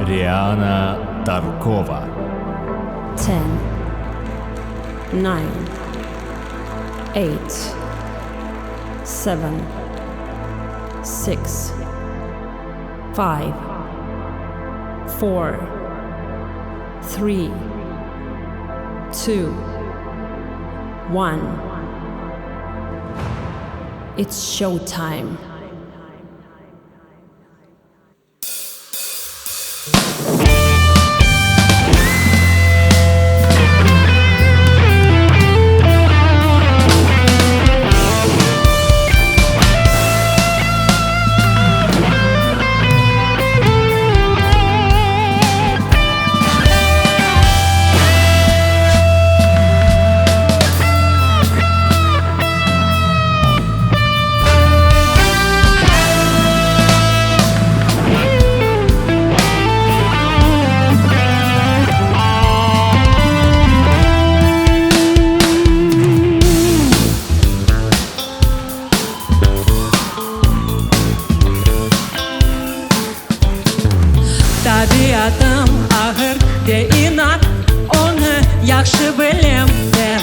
Риана Таркова. 10, 9, 8, 7, 6, 5, 4, 3, 2, 1. It's showtime. Tabiatim ahır de inat, onu yaxşı bilem ben.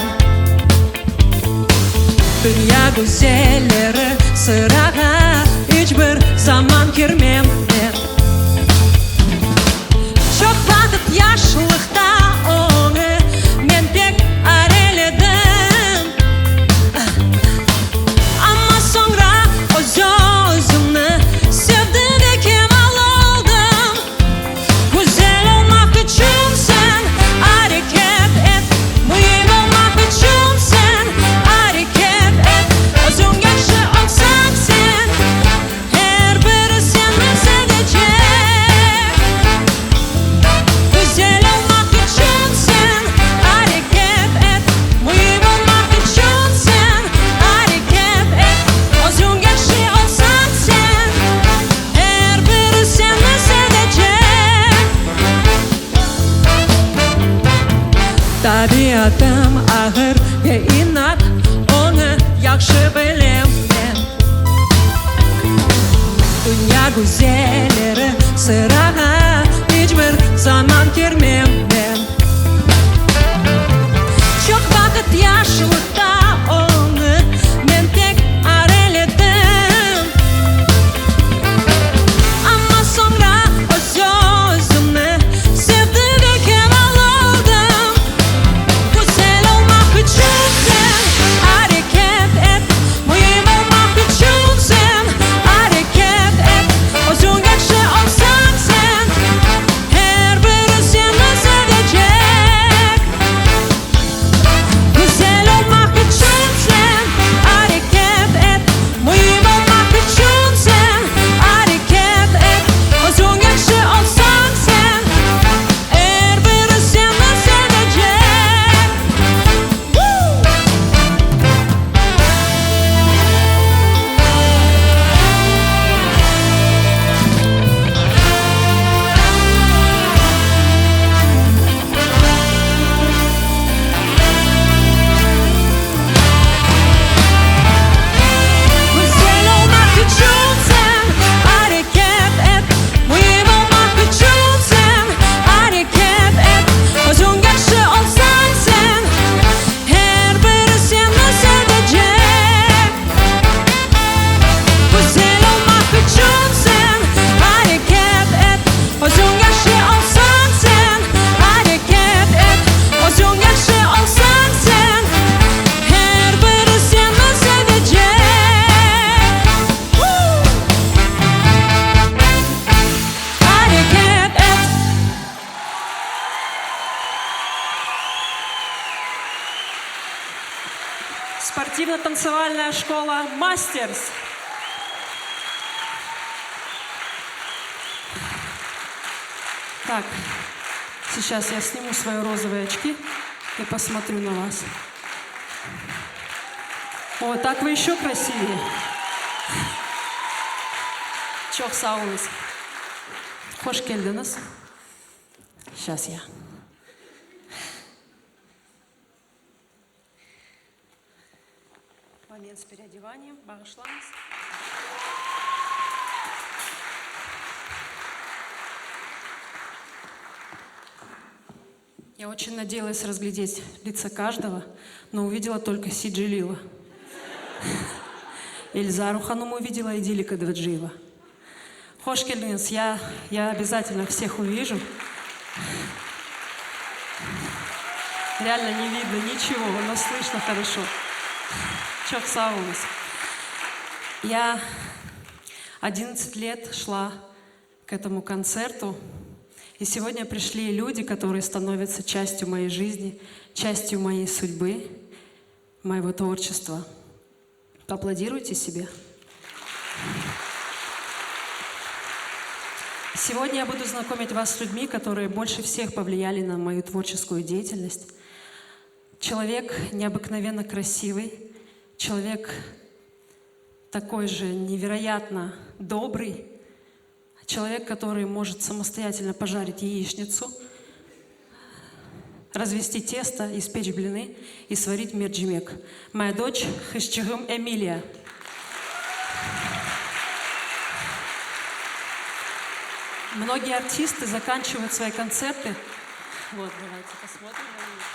Dünya güzelleri sırağa hiçbir zaman girmem ben. Çok vakit yaşlıkta onu men pek areledim. Ama sonra o sözümü sevdim ve kemal oldum. Güzel olmak için sen hareket et, mühim olmak için sen hareket et. Özün yaşlı olsan sen, her biri seni sevecek. Güzel olmak için sen hareket et, mühim olmak için sen hareket et. Özün yaşlı olsan sen, her biri seni sevecek. Tabiatım ahır ve inat, onu yaxşı bilem ben. Dünya güzelleri sırağa hiçbir zaman girmem ben. Çok vakit yaşlıkta onu men tek areledim. Ama sonra o sözümü sevdim ve kemal oldum. Güzel olmak için sen hareket et, mühim olmak için sen hareket et. Özün yaşlı olsan sen, her biri seni sevecek. Güzel olmak için sen hareket et, mühim olmak için sen hareket et. Özün yaşlı olsan sen, her biri seni sevecek. Güzel olmak için sen hareket et, mühim olmak için sen hareket et. Özün yaşlı olsan sen, her biri seni sevecek. Güzel olmak için sen hareket et, özün yaşlı olsan sen hareket et. Özün yaşlı olsan sen, her biri seni sevecek. Hareket et. Спортивно-танцевальная школа «Мастерс». Так, сейчас я сниму свои розовые очки и посмотрю на вас. О, так вы еще красивее. Çok sağ olun. Hoş geldiniz. Сейчас я. Момент с переодеванием. Bağışlayınız. Я очень надеялась разглядеть лица каждого, но увидела только Сиджи Лила. Эльзару Ханум увидела и Дилика Дваджиева. Хош келдиңиз, я обязательно всех увижу. Реально не видно ничего, но слышно хорошо. Чок саумас. Я 11 лет шла к этому концерту, и сегодня пришли люди, которые становятся частью моей жизни, частью моей судьбы, моего творчества. Поаплодируйте себе. Сегодня я буду знакомить вас с людьми, которые больше всех повлияли на мою творческую деятельность. Человек необыкновенно красивый, человек такой же невероятно добрый, человек, который может самостоятельно пожарить яичницу, развести тесто, испечь блины и сварить мерджимек. Моя дочь Хышчыгым Эмилия. Многие артисты заканчивают свои концерты. Вот, давайте посмотрим на них.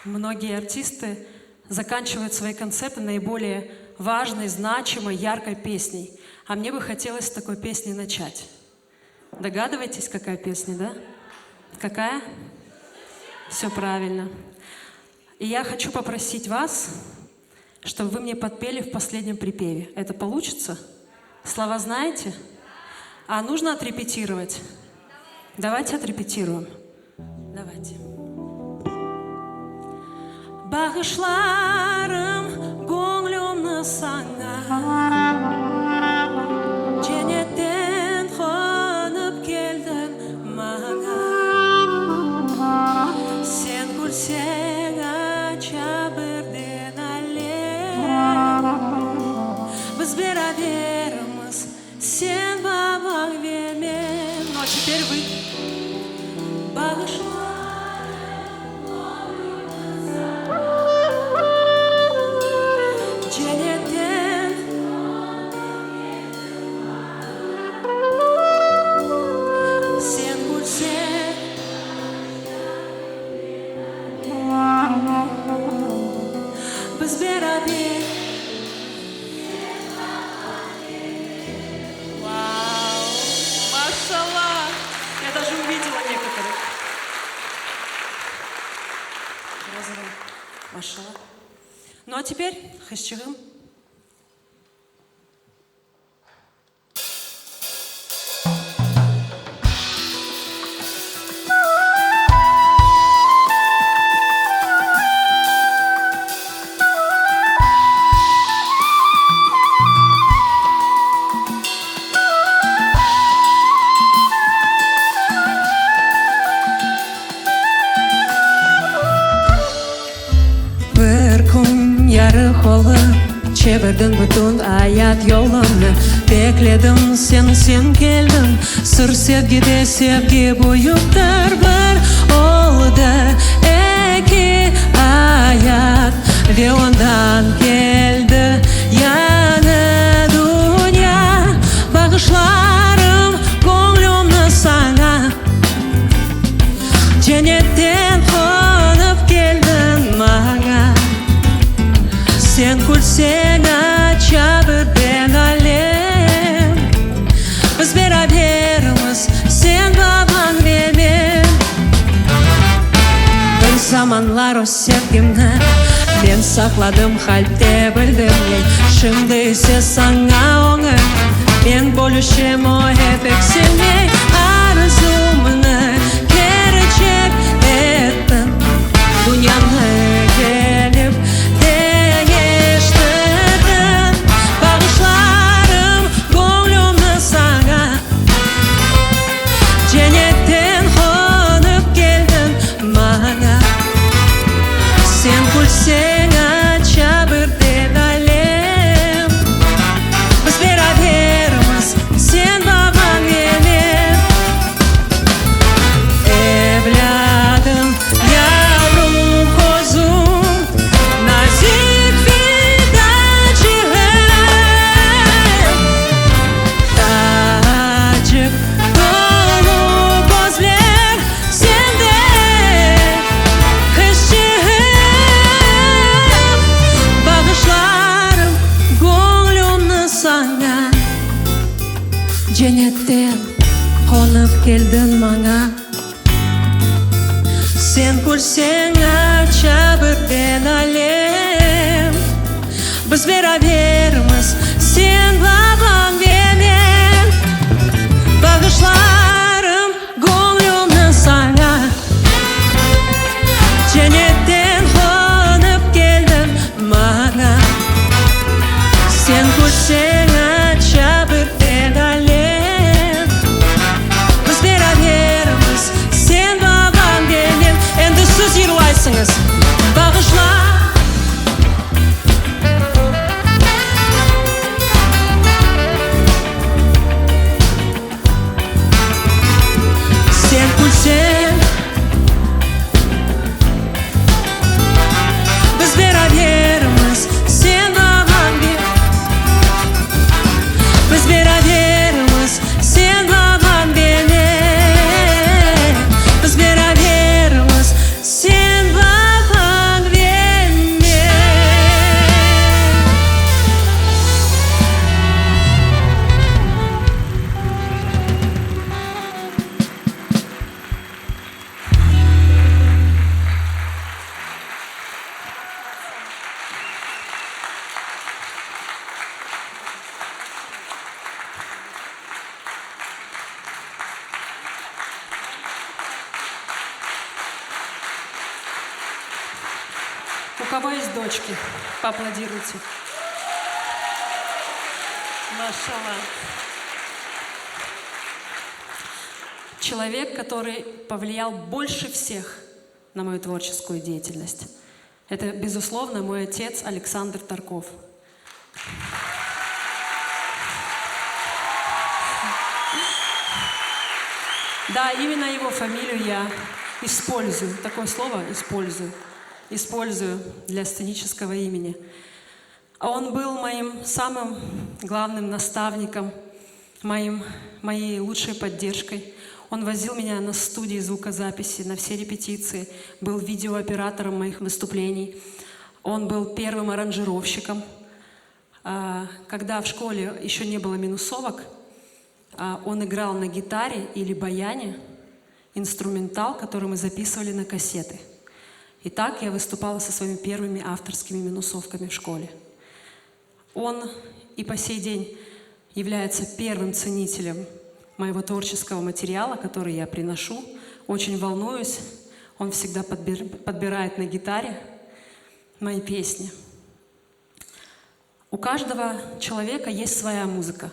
Многие артисты заканчивают свои концерты наиболее важной, значимой, яркой песней. А мне бы хотелось с такой песни начать. Догадываетесь, какая песня, да? Какая? Все правильно. И я хочу попросить вас, чтобы вы мне подпели в последнем припеве. Это получится? Слова знаете? А нужно отрепетировать? Давайте отрепетируем. Давайте. Bağışlarım gönlümü sana, cennetten konup geldin bana. Sen gülsen aça birden alem, biz beraberimiz, sen babam ve ben. Ну а теперь вы. Bağışlarım. Ну а теперь Хышчыгым. Çevirdim bütün hayat yolunu, bekledim seni, sen geldin. Sır sevgide sevgi büyüktür, bir oldu iki hayat ve ondan geldi yana dünya. Bağışlarım gönlümü sana, cennetten konup geldin bana. Sen gülsen aça birden alem, biz beraberimiz, sen baban ve ben. Bir zamanlar o sevgimni ben sakladım, halde bildim ey. Şimdi ise sana onu ben bölüşem, o hep eksilmey. Arzumunu gerçek ettim, dünyamı gelip sen aça birden alem, biz beraberimiz, sen babam benim. Evladım, yavrum, келдің маңа. Сен көрсең ача бірден әлем. Біз берерміз сен бағаңменен. Бағышларым көңілімнен саңа. Жәнеттен қонып келдің маңа. Сен көрсең ача бірден әлем. Біз берерміз сен бағаңменен. Енді сіз елуайсыңыз. Бағышла. Сен күлсең, біз берерміз сен бағаңменен. Біз берерміз сен бағаңменен. Біз берерміз сен бағаңменен. У кого есть дочки? Поаплодируйте. Машаллах. Человек, который повлиял больше всех на мою творческую деятельность. Это, безусловно, мой отец Александр Тарков. Да, именно его фамилию я использую. Такое слово использую для сценического имени. Он был моим самым главным наставником, моей лучшей поддержкой. Он возил меня на студии звукозаписи, на все репетиции, был видеооператором моих выступлений. Он был первым аранжировщиком. Когда в школе еще не было минусовок, он играл на гитаре или баяне инструментал, который мы записывали на кассеты. И так я выступала со своими первыми авторскими минусовками в школе. Он и по сей день является первым ценителем моего творческого материала, который я приношу. Очень волнуюсь. Он всегда подбирает на гитаре мои песни. У каждого человека есть своя музыка,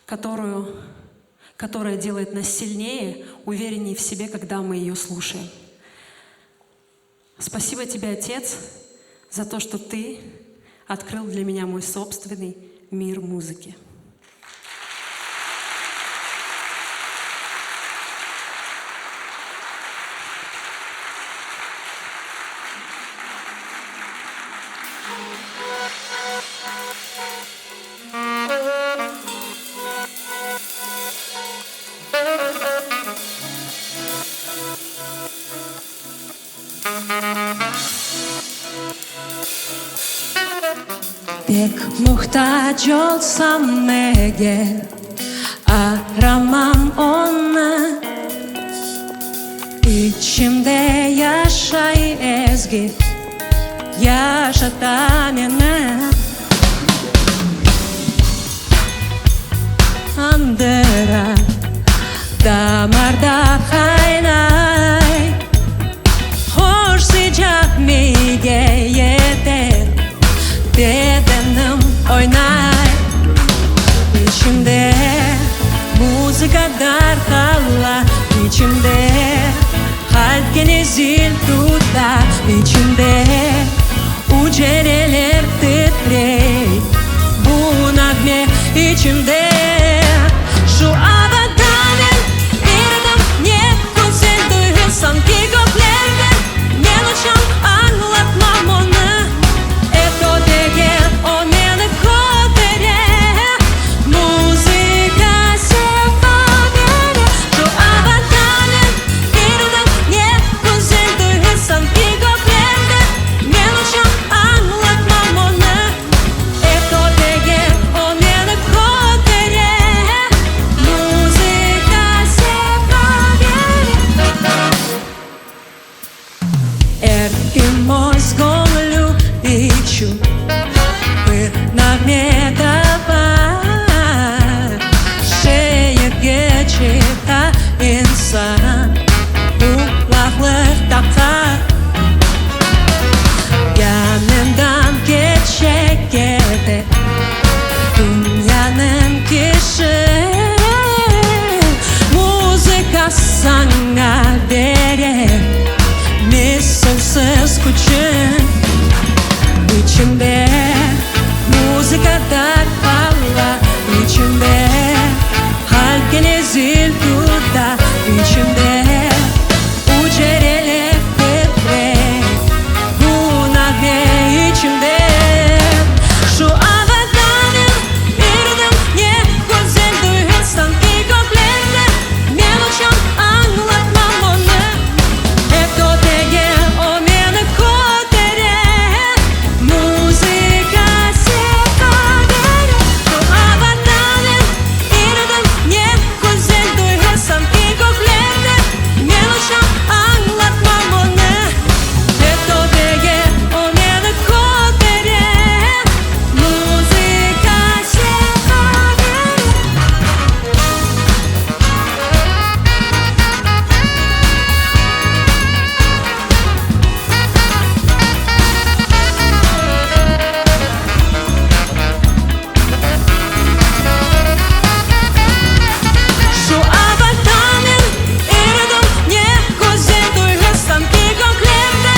которая делает нас сильнее, увереннее в себе, когда мы ее слушаем. Спасибо тебе, Отец, за то, что ты открыл для меня мой собственный мир музыки. Pek muhtaç olsam eğer aramam onu. İçimde yaşay ezgi, yaşata beni. Andıra damarda kaynay, hoş sıcak mige yeter. Bedenim oynay, içimde müzika darkala, içimde kalp gene zil tutar, içimde ucereler titrey, bu nagme içimde. Şu abadanen verdim ne konsen duysam ki göklerden mелочам anlatmam onu. O meni ko'taradi, muzika sevadi. Shu abadanen berdim ne ko'zing to'ysam ki içimde Muzika darpala içimde Halken ezilduda içimde Ucerele pepe Bunave içimde Şu avadanın irdim ne güzel duysan ki komplette Mелочам anlatmam onu Hep dotege o meni kotere Muzika sevkader Şu avadanın irdim ne güzel duysan ki komplette Mелочам anlatmam onu Hep dotege o meni kotere Muzika sevkader Şu avadanın irdim ne güzel duysan ki komplette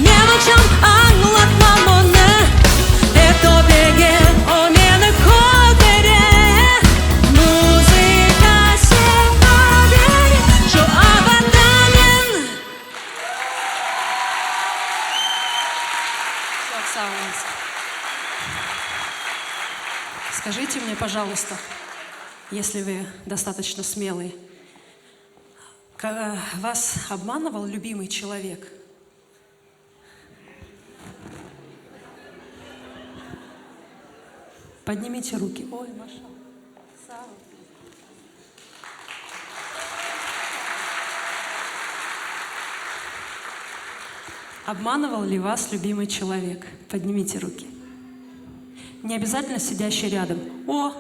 Mелочам anlatmam onu Hep tobege o meni kotere Muzika sevkader Şu avadanın Çok sağ olun. Скажите мне, пожалуйста, если вы достаточно смелый, вас обманывал любимый человек? Поднимите руки. Ой, Маша. Сава. Обманывал ли вас любимый человек? Поднимите руки. Не обязательно сидящий рядом. О!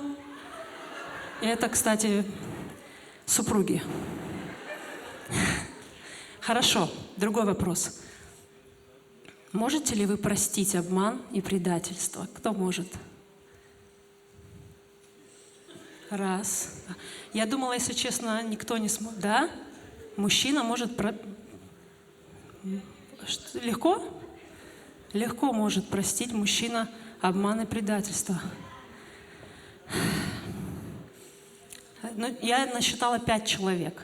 Это, кстати, супруги. Хорошо, другой вопрос. Можете ли вы простить обман и предательство? Кто может? Раз. Я думала, если честно, никто не сможет. Да? Мужчина может... Легко? Легко может простить мужчина обман и предательство. Ну, я насчитала 5 человек.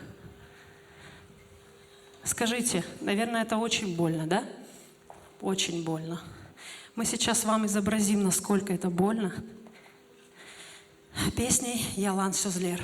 Скажите, наверное, это очень больно, да? Очень больно. Мы сейчас вам изобразим, насколько это больно. Песней Ялан Сюзлер.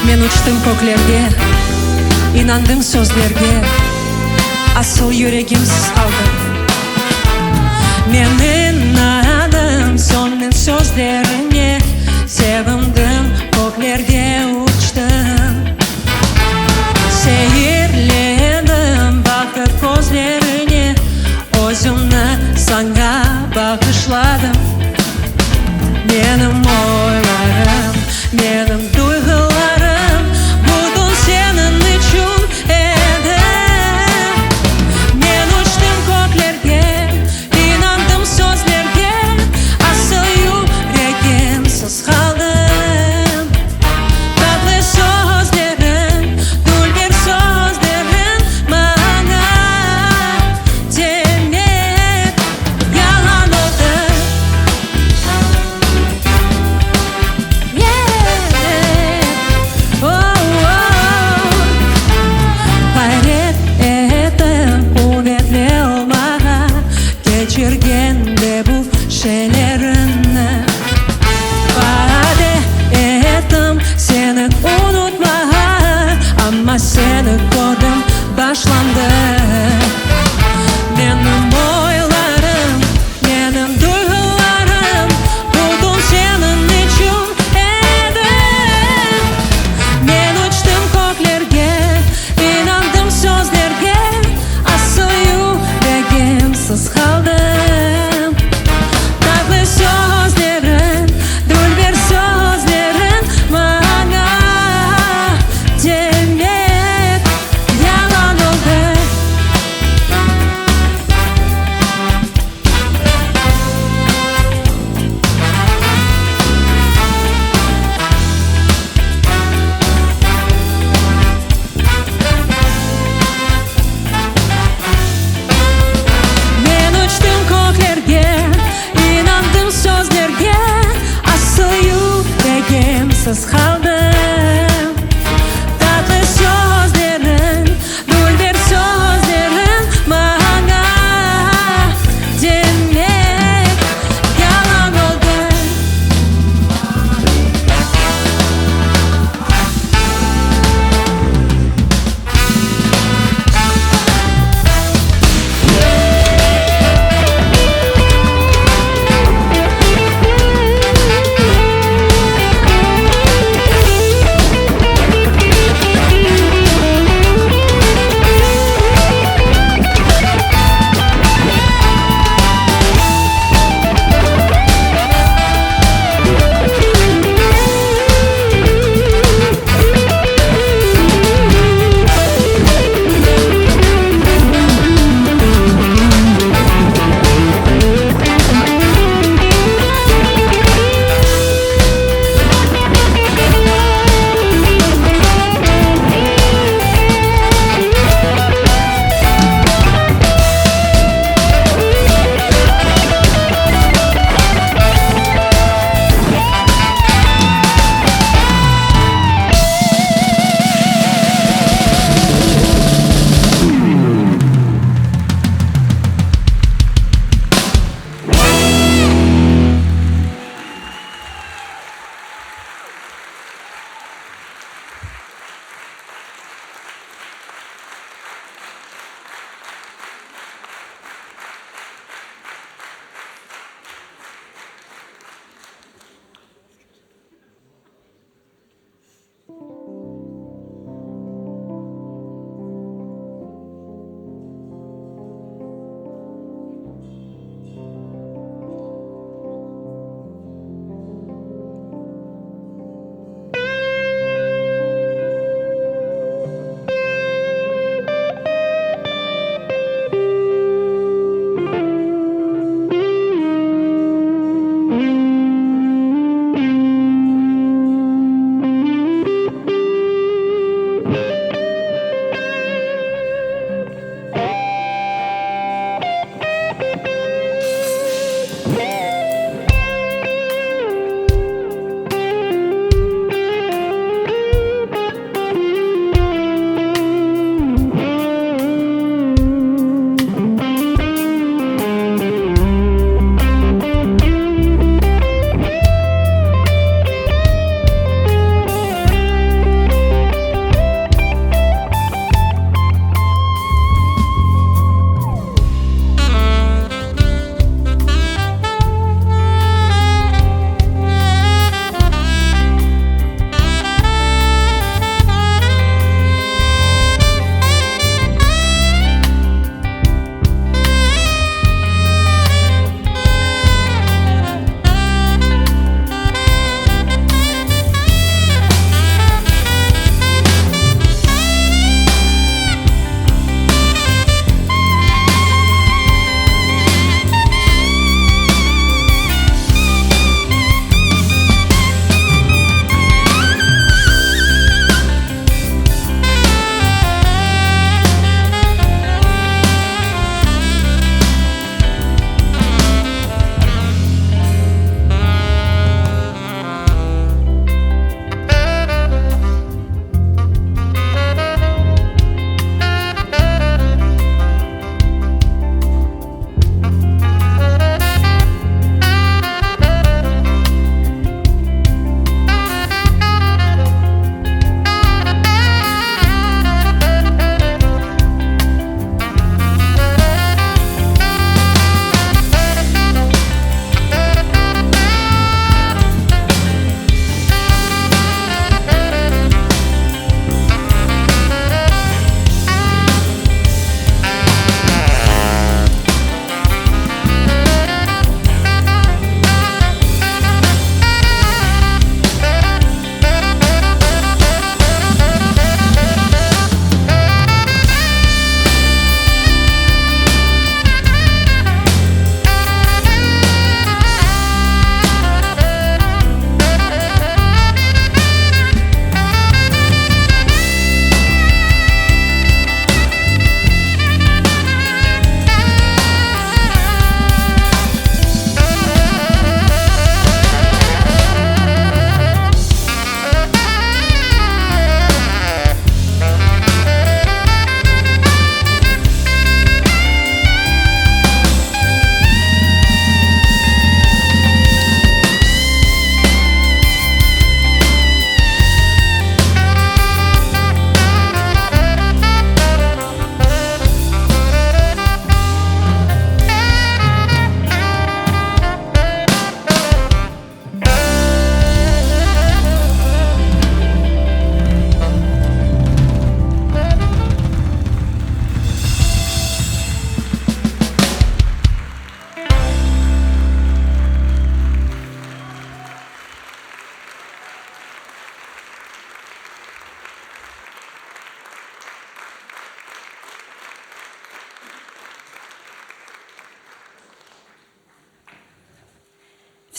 Мен uçtum köklerge, inandım sözlerge, asıl yüreğimsiz kaldım. Men inandım sonun sözlerine, sevindim köklerge uçtum. Seyirledim bakıp gözlerine, özümü sana bağışladım. Benim oylarım, benim duygularım bugün senin için edi. Men uçtum köklerge, inandım sözlerge, asıl yüreğimsiz kaldım.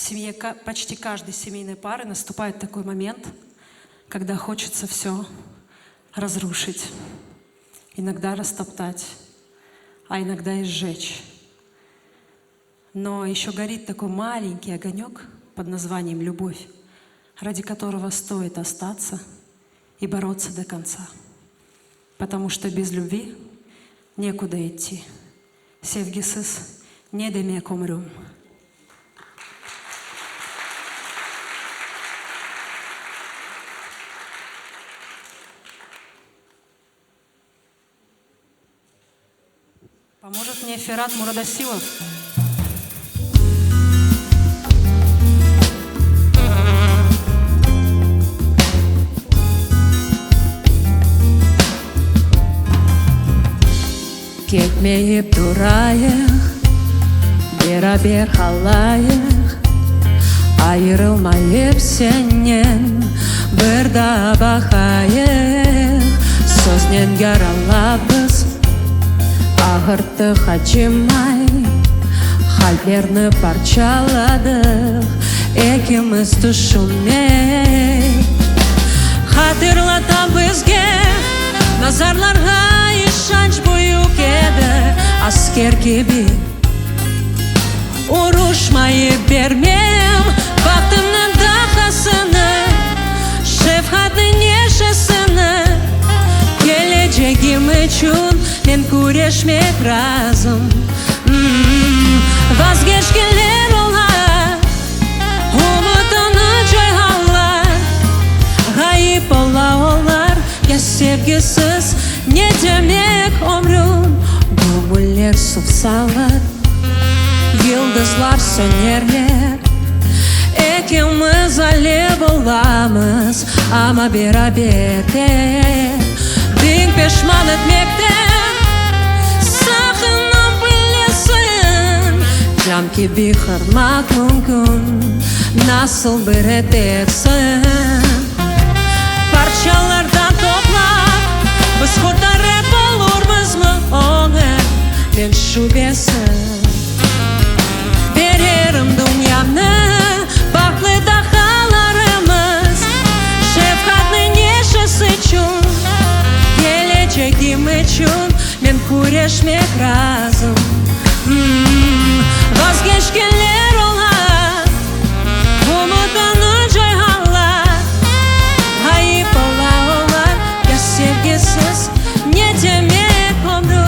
семье почти каждой семейной пары наступает такой момент, когда хочется все разрушить, иногда растоптать, а иногда и сжечь. Но еще горит такой маленький огонек под названием «Любовь», ради которого стоит остаться и бороться до конца. Потому что без любви некуда идти. Sevgisiz ne demek ömrüm? Поможет мне Ферат Мурадасилов. Ketmeyip durayıq, beraber halayıq, ayrılmayıp senden bir daha bakayıq. Sözden yaralabız, ağırttık acımay, kalplerini parçaladık, ikimiz düşünmey. Hatırlatan bizge, nazarlarga işanç büyük edi. Asker gibi uruşmayıp vermem baktımın dakasını, şefkatin neşesini. Geleceğim için men güreşmek lazım. Vazgeçkinler olar, umutunu cayhanlar, kayıp olar ya sevgisiz ne demek ömrüm. Gümüller sussalar, yıldızlar sönerler, ikimiz alev olamız ama beraber. Bin pişman etmekten sakın bilesin, cam gibi kırmak mümkün, nasıl bir eteksin. Parçalardan toplap biz kurtarıp olurmuz mu onu? Ben şüphesiz veririm dünyamı, baklı dağlarımız, şefkatli neşesi için. Geleceğim için men güreşmek lazım. Vazgeçkinler olar, umutunu cayhanlar, kayıp olar ya sevgisiz ne demek ömrüm.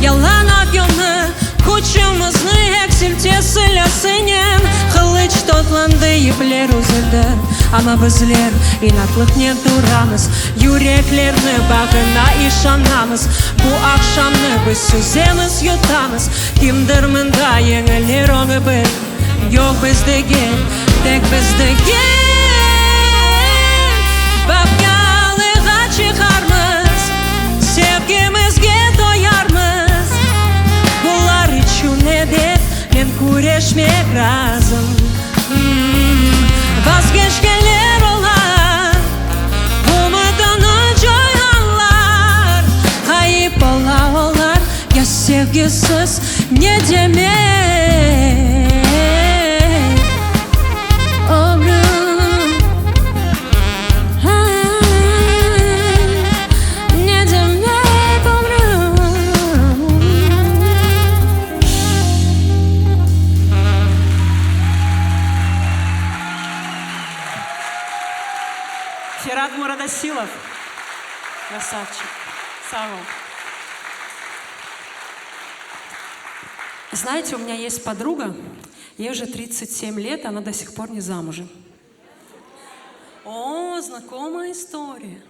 Yalan agını, kuchumuzni eksiltesilasinen. Kılıç toplandı, ipler uzildi, ama bizler inatlıkne duramız. Yüreklerini bağına işanamız, bu akşamını biz süzemiz yutamız. Kimdir mında yenilir onu bil, yok bizdeki, tek bizdeki. Bakyalığa çıkarmız, sevgimizge doyarmız. Bunlar için hedef, men güreşmek lazım. Vazgeçkinler olar, umutunu cayhanlar, kayıp olar ya sevgisiz ne demek ömrüm. Ne demek ömrüm. Ферат Мурадасилов. Красавчик. Сава. Знаете, у меня есть подруга, ей уже 37 лет, она до сих пор не замужем. О, знакомая история.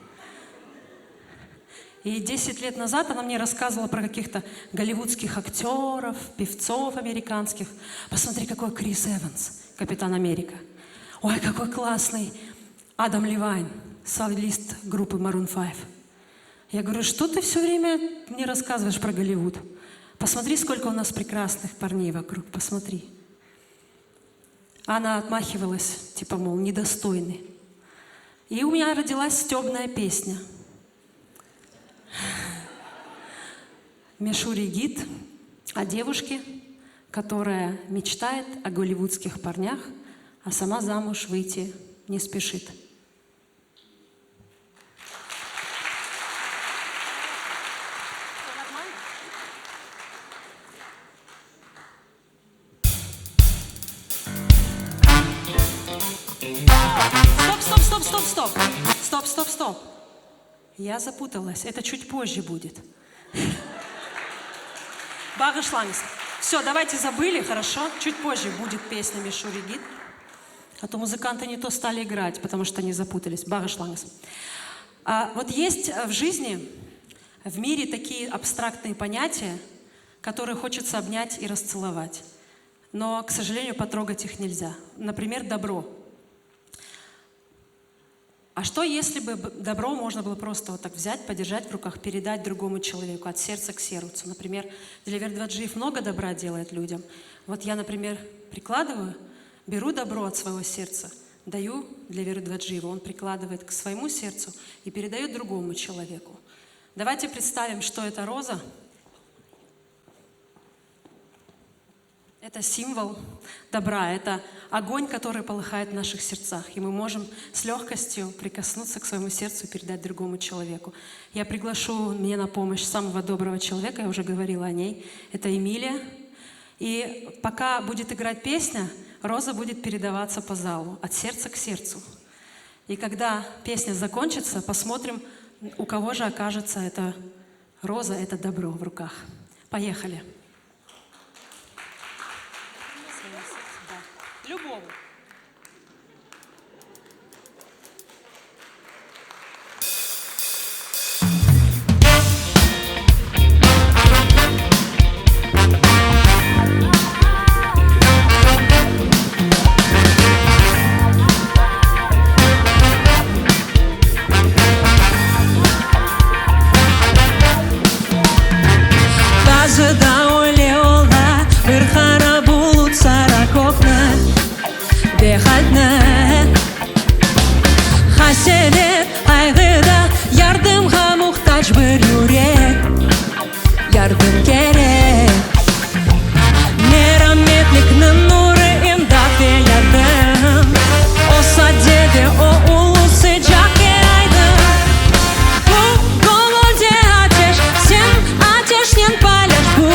И 10 лет назад она мне рассказывала про каких-то голливудских актеров, певцов американских. Посмотри, какой Крис Эванс, Капитан Америка. Ой, какой классный Адам Левайн. солист группы Maroon 5. Я говорю, что ты все время мне рассказываешь про Голливуд? Посмотри, сколько у нас прекрасных парней вокруг, посмотри. Она отмахивалась, типа, мол, недостойный. И у меня родилась стебная песня. Мишури гид о девушке, которая мечтает о голливудских парнях, а сама замуж выйти не спешит. Стоп. Я запуталась. Это чуть позже будет. Багышлаңыз. Все, давайте забыли, хорошо? Чуть позже будет песня Мишури гид. А то музыканты не то стали играть, потому что они запутались. Багышлаңыз. Вот есть в жизни, в мире такие абстрактные понятия, которые хочется обнять и расцеловать. Но, к сожалению, потрогать их нельзя. Например, добро. А что, если бы добро можно было просто вот так взять, подержать в руках, передать другому человеку от сердца к сердцу? Например, Дилавер Дваджиев много добра делает людям. Вот я, например, прикладываю, беру добро от своего сердца, даю Дилаверу Дваджиеву, он прикладывает к своему сердцу и передает другому человеку. Давайте представим, что это роза. Это символ добра, это огонь, который полыхает в наших сердцах. И мы можем с легкостью прикоснуться к своему сердцу и передать другому человеку. Я приглашу мне на помощь самого доброго человека, я уже говорила о ней. Это Эмилия. И пока будет играть песня, роза будет передаваться по залу, от сердца к сердцу. И когда песня закончится, посмотрим, у кого же окажется эта роза, это добро в руках. Поехали. Любому. Хасенет айгыда ярдымга мухтаж бір юрек, ярдым керек. Мераметликнің нуры имдат ве ярдым, оса деде о улусы жаке айдым. Бу голоде атеш, сен атешнен паляш бу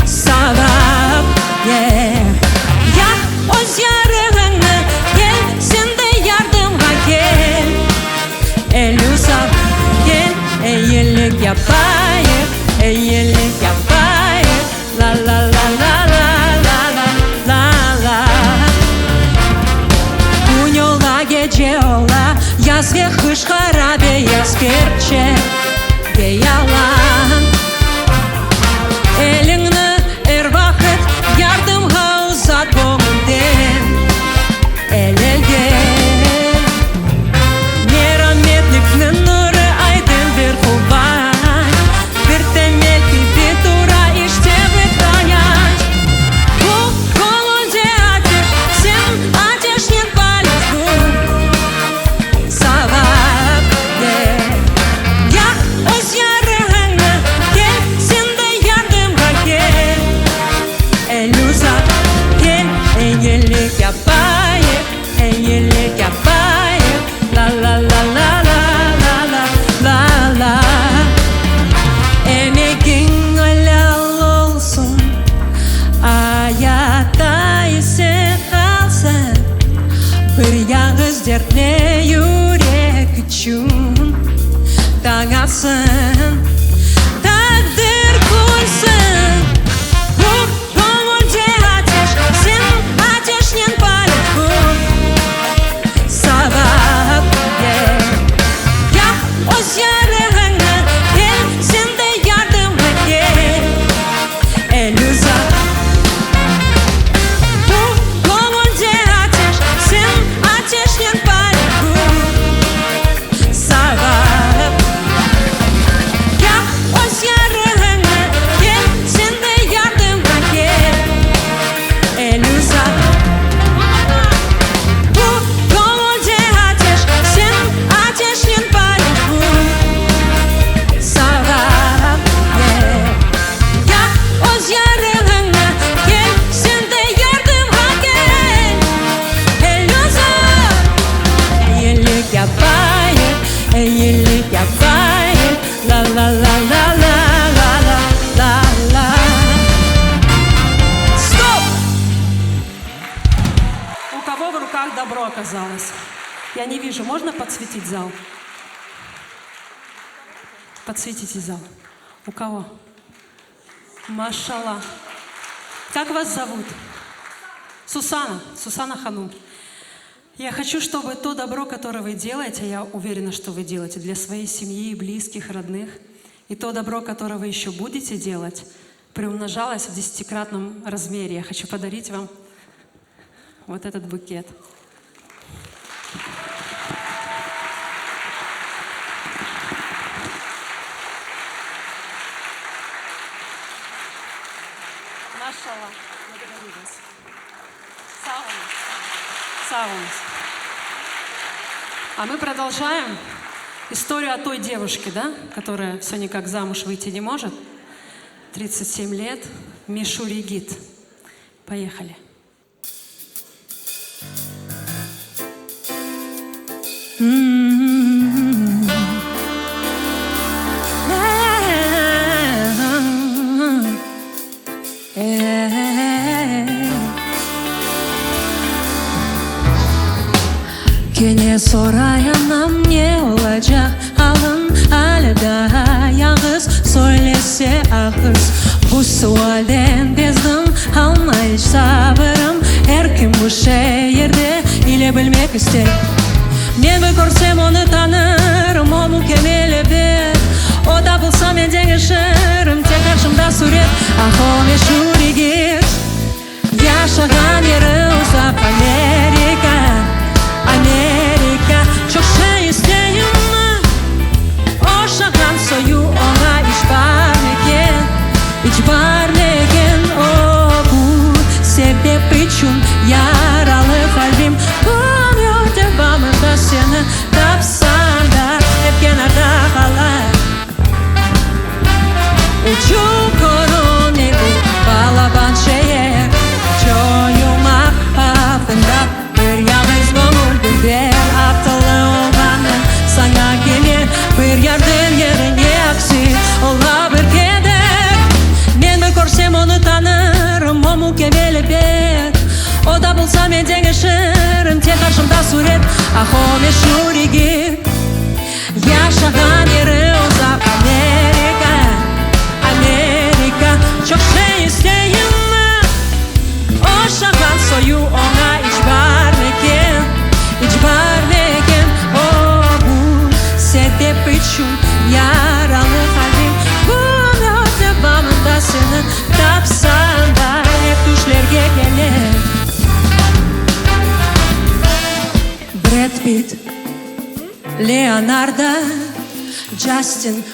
сабап, я оз ярыгыңны ел сенде ярдымга кел. Элюсап кел, эйелик япайык, эйелик япайык, ла-ла-ла-ла-ла-ла-ла-ла. Куньола гечеола, язве хышхара беяз керче, беялан. Эліңні эр вақыт ярдымға ұзат көңілден әлелге. Мераметліктің нұры айдын бір құлбай, бір темел пипи тура іште бір танять. Бұл қолыде атеш, сен атешнен палец бұл сабап, я өз ярығыңны кел, сенде ярдымға кел. Элюзап кел, эйелік япайык, эйелік япайык, ла-ла-ла-ла-ла-ла-ла-ла. Эмекің өләл олсын, аятта есе қалсын, бір яғыз дертне юрек үшін таң атсын, тағдыр көлсін. Бұл көңілде атеш, сен атешнен палет бұл сабап, я өз ярығыңны кел, сенде ярдымға кел. Элюзап бұл көңілде атеш, сен атешнен палет бұл руках добро оказалось. Я не вижу. Можно подсветить зал? Подсветите зал. У кого? Машалла. Как вас зовут? Сусана. Сусана Ханум. Я хочу, чтобы то добро, которое вы делаете, я уверена, что вы делаете для своей семьи, близких, родных, и то добро, которое вы еще будете делать, приумножалось в 10-кратном размере. Я хочу подарить вам вот этот букет. Машалла. Благодарю вас. Саунс. А мы продолжаем историю о той девушке, да, которая все никак замуж выйти не может. 37 лет. Мишури Гид. Поехали. Kene sorayanam ne olacak alın hala yalnız söylese ağız bu sualden bezdim almayış sabırım her kim bu şehirde ile bilmek ister men bir görsem onu tanırım o mükemmel bir o da bulsa men dengişirim tek karşımda suret ah o meşhur git yaşagan yeri uzak Amerika çok şey isteyim o şakan soyu ona iş var neken o bu sebep için yaralı kalbim Bulmuyor devamında seni tapsan da hep kenarda kalar Uçuk korun evi balaban şehir Çoyumak hafında bir yalnız gönül bir aptalı olmanın sana gelir bir yardım yerine aksi ola bir keder men bir görsem onu tanırım o mükemmel bir o da bulsa men dengişirim tek karşımda suret ah o meşhur git yaşagan yeri uzak Amerika çok şey isteyim o şakan soyu ona hiç var neken o bu sebep için yaralı kalbim Bulmuyor devamında seni tapsan da hep düşlerge gelir Brad Pitt, Leonardo, Justin,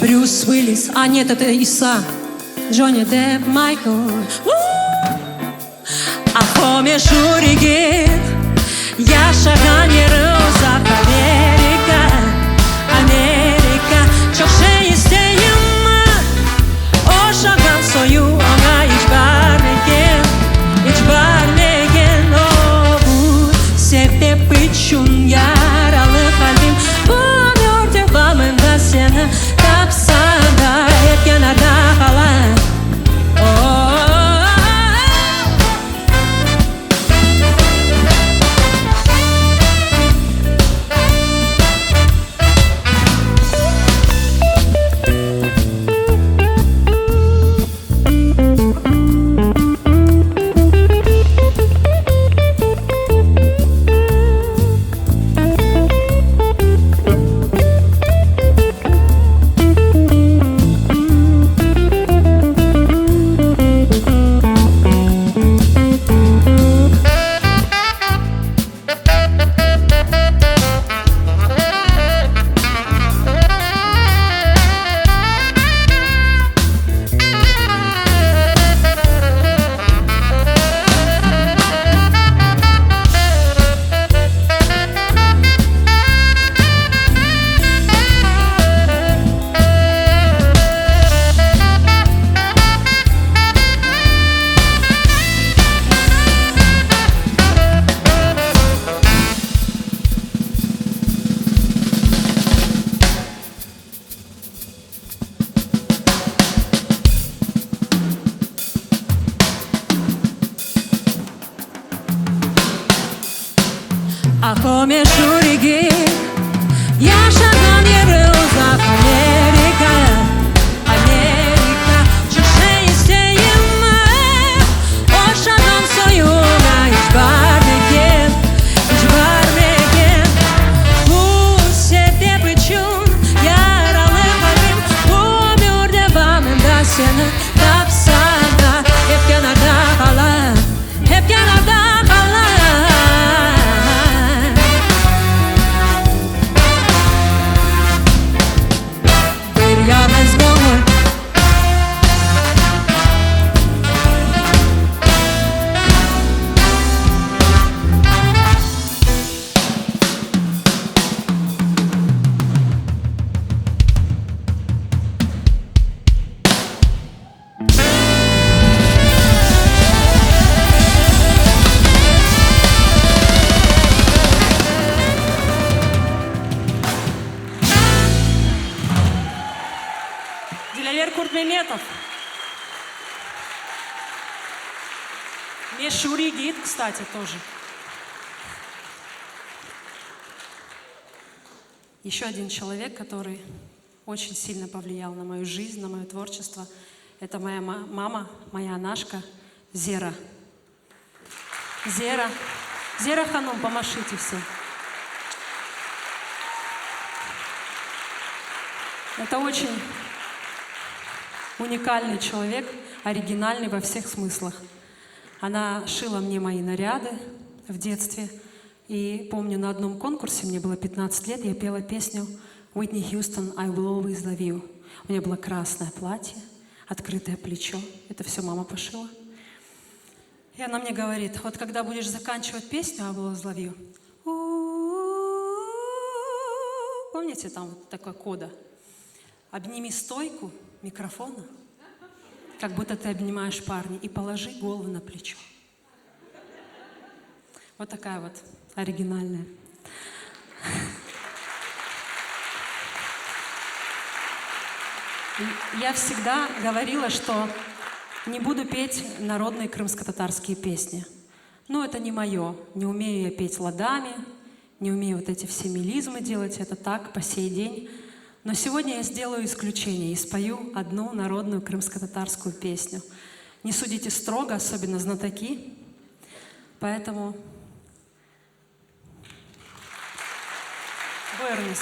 Брюс Уиллис, а нет, это Иса, Джонни Депп, Майкл. Ах, о meşhur git, yaşagan yeri uzak Amerika, çok şey isteyim o şakan soyu ona hiç var neken o bu sebep için yaralı kalbim Bulmuyor devamında seni tapsan da hep kenarda kalan помнишь шуриги? Yaşanan yeri uzak Amerika, Amerika. Чужие isteğime Boşanan soyuna hiç vermegen, hiç vermegen. Bu sebep için yaralı kalbim bu ömür devamında seni tapsana. Hep kenarda kalan, hep kenarda kalan. Yalnız gönül Дилялер Куртмеметов. Мешури гид, кстати, тоже. Еще один человек, который очень сильно повлиял на мою жизнь, на мое творчество, это моя мама, моя Анашка Зера. Зера. Зера Ханум, помашите все. Это очень уникальный человек, оригинальный во всех смыслах. Она шила мне мои наряды в детстве. И помню, на одном конкурсе, мне было 15 лет, я пела песню Уитни Хьюстон «I will always love you». У меня было красное платье, открытое плечо. Это все мама пошила. И она мне говорит, вот когда будешь заканчивать песню «I will always love you», помните, там вот такая кода? Обними стойку микрофона, как будто ты обнимаешь парня, и положи голову на плечо. Вот такая вот оригинальная. Я всегда говорила, что не буду петь народные крымско-татарские песни. Ну, это не мое. Не умею я петь ладами, не умею вот эти все мелизмы делать. Это так, по сей день. Но сегодня я сделаю исключение и спою одну народную крымско-татарскую песню. Не судите строго, особенно знатоки. Поэтому... Бuyurunuz.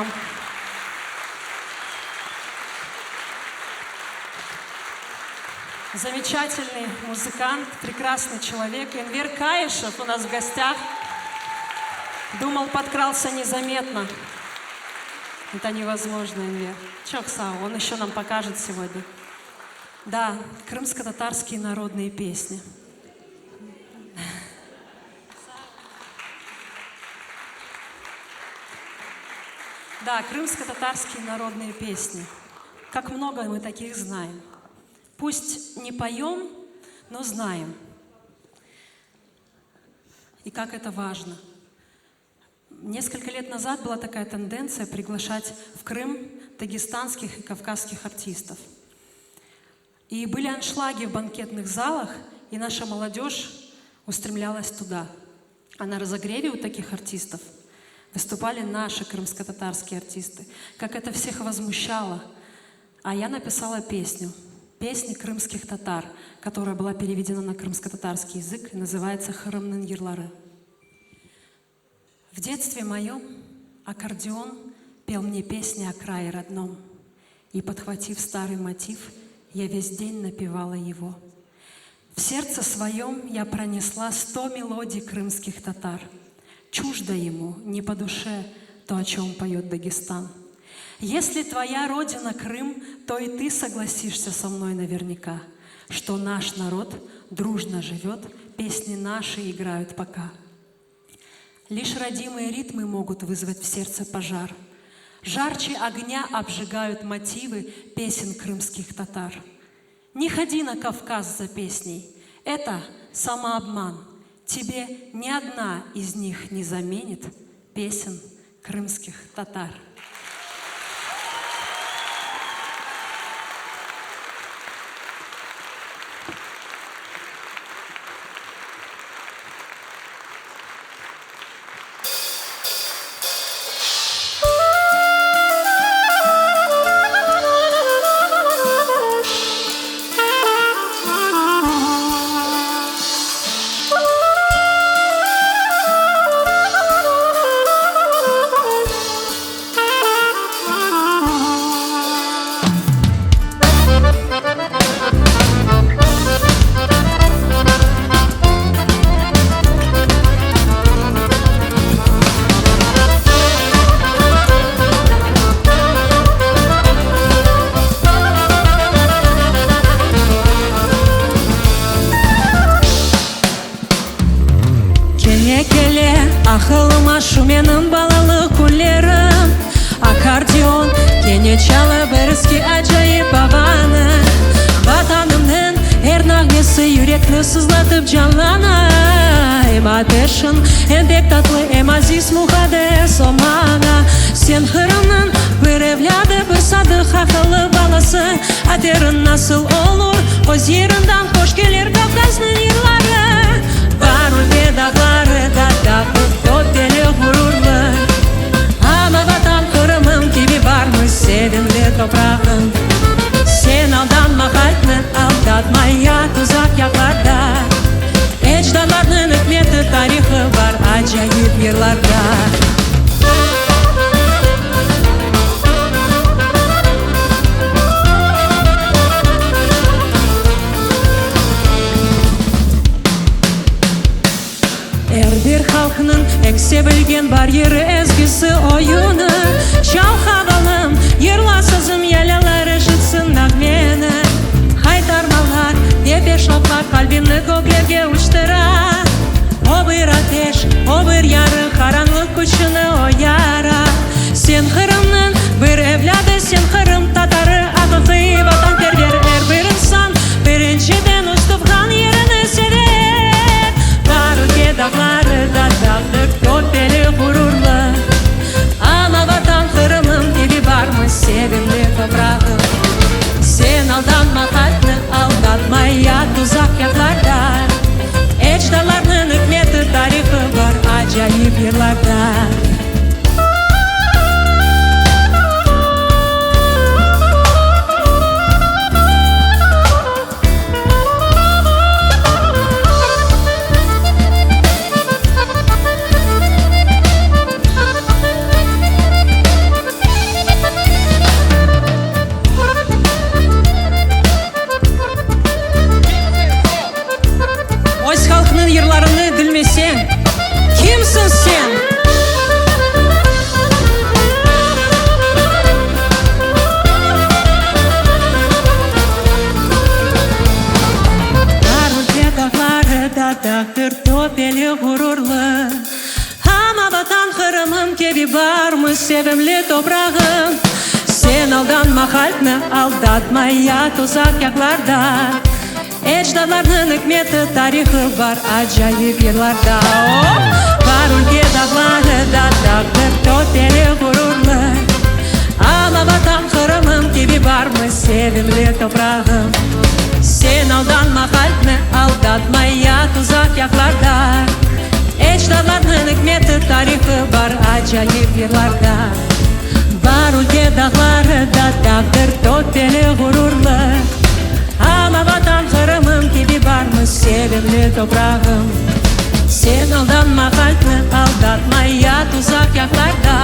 вам. Замечательный музыкант, прекрасный человек. Энвер Каишев у нас в гостях. Думал, подкрался незаметно. Это невозможно, Энвер. Чоксау, он еще нам покажет сегодня. Да, крымско-татарские народные песни. Да, крымско-татарские народные песни. Как много мы таких знаем. Пусть не поем, но знаем. И как это важно. Несколько лет назад была такая тенденция приглашать в Крым дагестанских и кавказских артистов. И были аншлаги в банкетных залах, и наша молодежь устремлялась туда. А на разогреве у таких артистов выступали наши крымско-татарские артисты. Как это всех возмущало. А я написала песню. Песни крымских татар, которая была переведена на крымско-татарский язык и называется «Хырымнын йырлары». В детстве моем аккордеон пел мне песни о крае родном, и, подхватив старый мотив, я весь день напевала его. В сердце своем я пронесла 100 мелодий крымских татар. Чуждо ему, не по душе, то, о чем поет Дагестан. Если твоя родина Крым, то и ты согласишься со мной наверняка, что наш народ дружно живет, песни наши играют пока. Лишь родимые ритмы могут вызвать в сердце пожар. Жарче огня обжигают мотивы песен крымских татар. Не ходи на Кавказ за песней, это самообман. Тебе ни одна из них не заменит песен крымских татар. Ақылыма шу менің балалық күлерім. Аккордеон кенечалы бір іске ажайып бағаны. Ватанымның әр нағмесі юректі сызлатып жалана. Эм атешін әндек татлы, эм азиз мұхады сомана. Сен Хырымның бір evляды, бір садық ақылы баласы. Атерін насыл олур, өз еріндан қош келер Кавказның йырлары. Бар өлке дағлары да дақы көптелі ғұрырлы. Ана ватан Хырымым, тебе бармы севінлі топрағым. Сен алданма қайтны, алдатма я тұзақ яқларда. Ечдаларның үкметі тарихы бар ажайып йырларда. Әрбір халқының әксе білген бар ері әзгісі ойыны. Шау хавалым, ерласызым елелері жытсын нағмені. Қайтармалар, депе шоқлар қалбімні көкерге ұштыра. Обыр атеш, обыр яры, қараңлық күшіні ояра. Сен Хырымның бір evляды, сен Хырым татары ағықы ватан пердер. Әрбір инсан біріншіден ұстыпған еріні серет. Бар өлке дағлары да дағдық көптелі ғұрырлы. Ана ватан Хырымым, тебе бармы севінлі топрағым. Сен алданма қайтны, алдатма я тұзақ яқларда. Ечдаларның үкметі тарихы бар ажайып йырларда. да картофель гурурлы. Амабатан хырымым кеби бармы севемле топрағым. Сен алданма хальтны, алдатма я тузак якларда. Эчдадларның үкметі тарихы бар ажайып ерларда. Бар өлке дағлары да картофель гурурлы. Алабатан хырымым кеби бармы севемле топрағым. Сен алданма хальтны, алдатма я тузак якларда. Эчдадларның үкметі тарихы бар ажайып ерларда. Бар өлке дағлары да картофель гурурлы. Алабатан хырымым кеби бармы севемле топрағым. Сен алданма хальтны, алдатма я тузак якларда.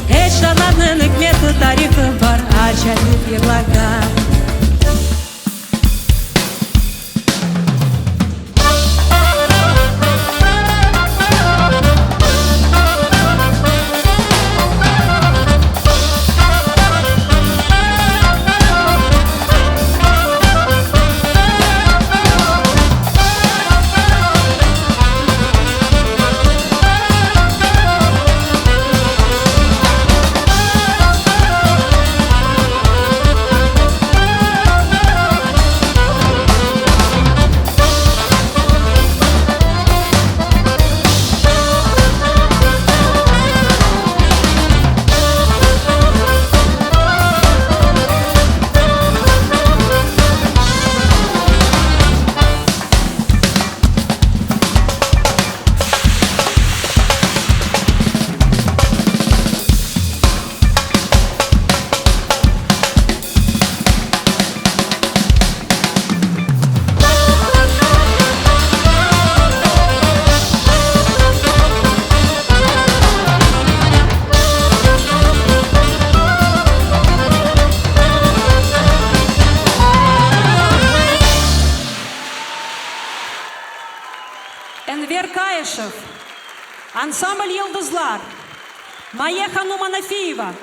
Эчдадларның үкметі тарихы бар ажайып ерларда. Энвер Каишев, ансамбль «Йылдызлар», Мая Манафиева.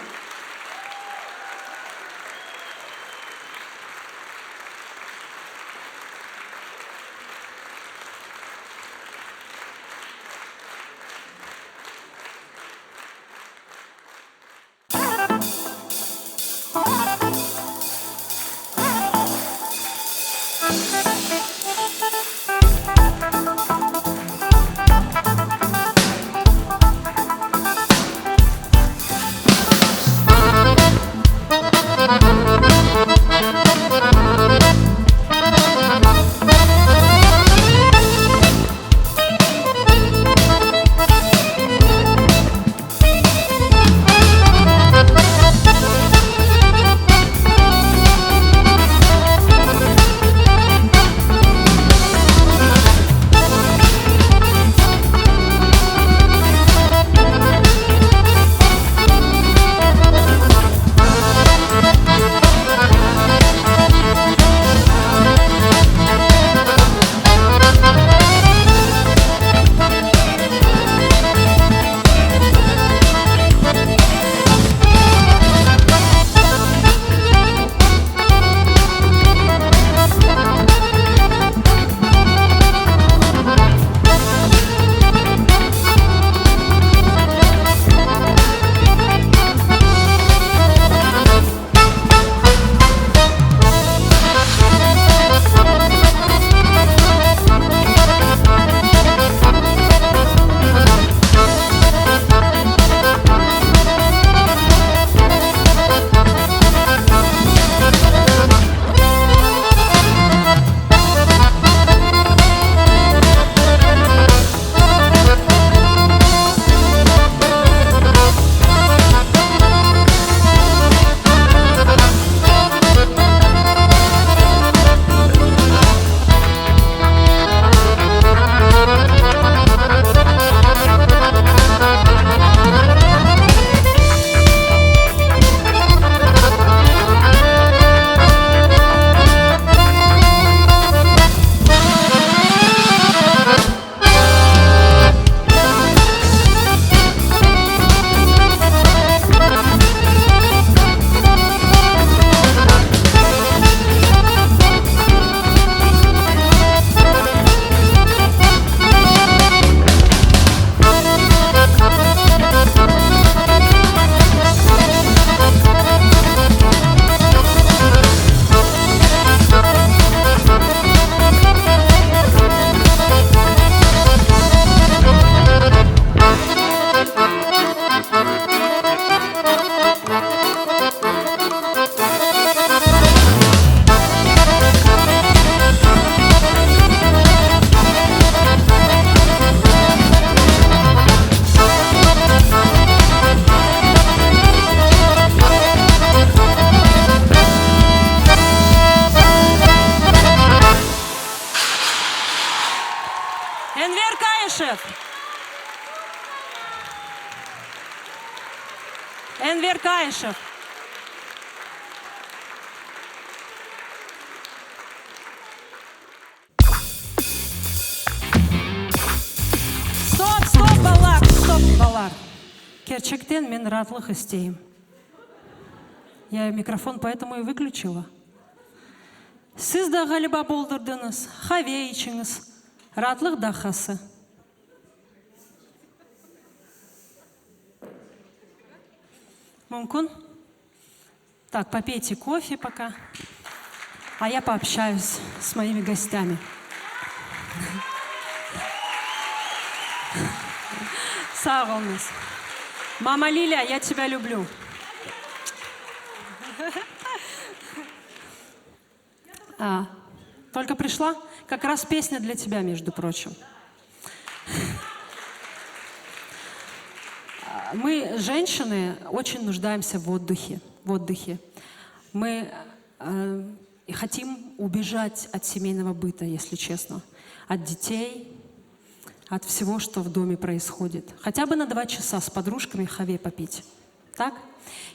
Каишев. Энвер Каишев. Стоп, балар. Керчектен мен ратлых істейм. Я микрофон поэтому и выключила. Сіз да ғалиба болдырдыңыз, хаве ичіңіз, ратлық дахасы. Мумкун? Так, попейте кофе пока, а я пообщаюсь с моими гостями. Сағылыңыз. Мама Лиля, я тебя люблю. Только пришла? Как раз песня для тебя, между прочим. Мы, женщины, очень нуждаемся в отдыхе. Мы хотим убежать от семейного быта, если честно. От детей, от всего, что в доме происходит. Хотя бы на 2 часа с подружками хаве попить. Так?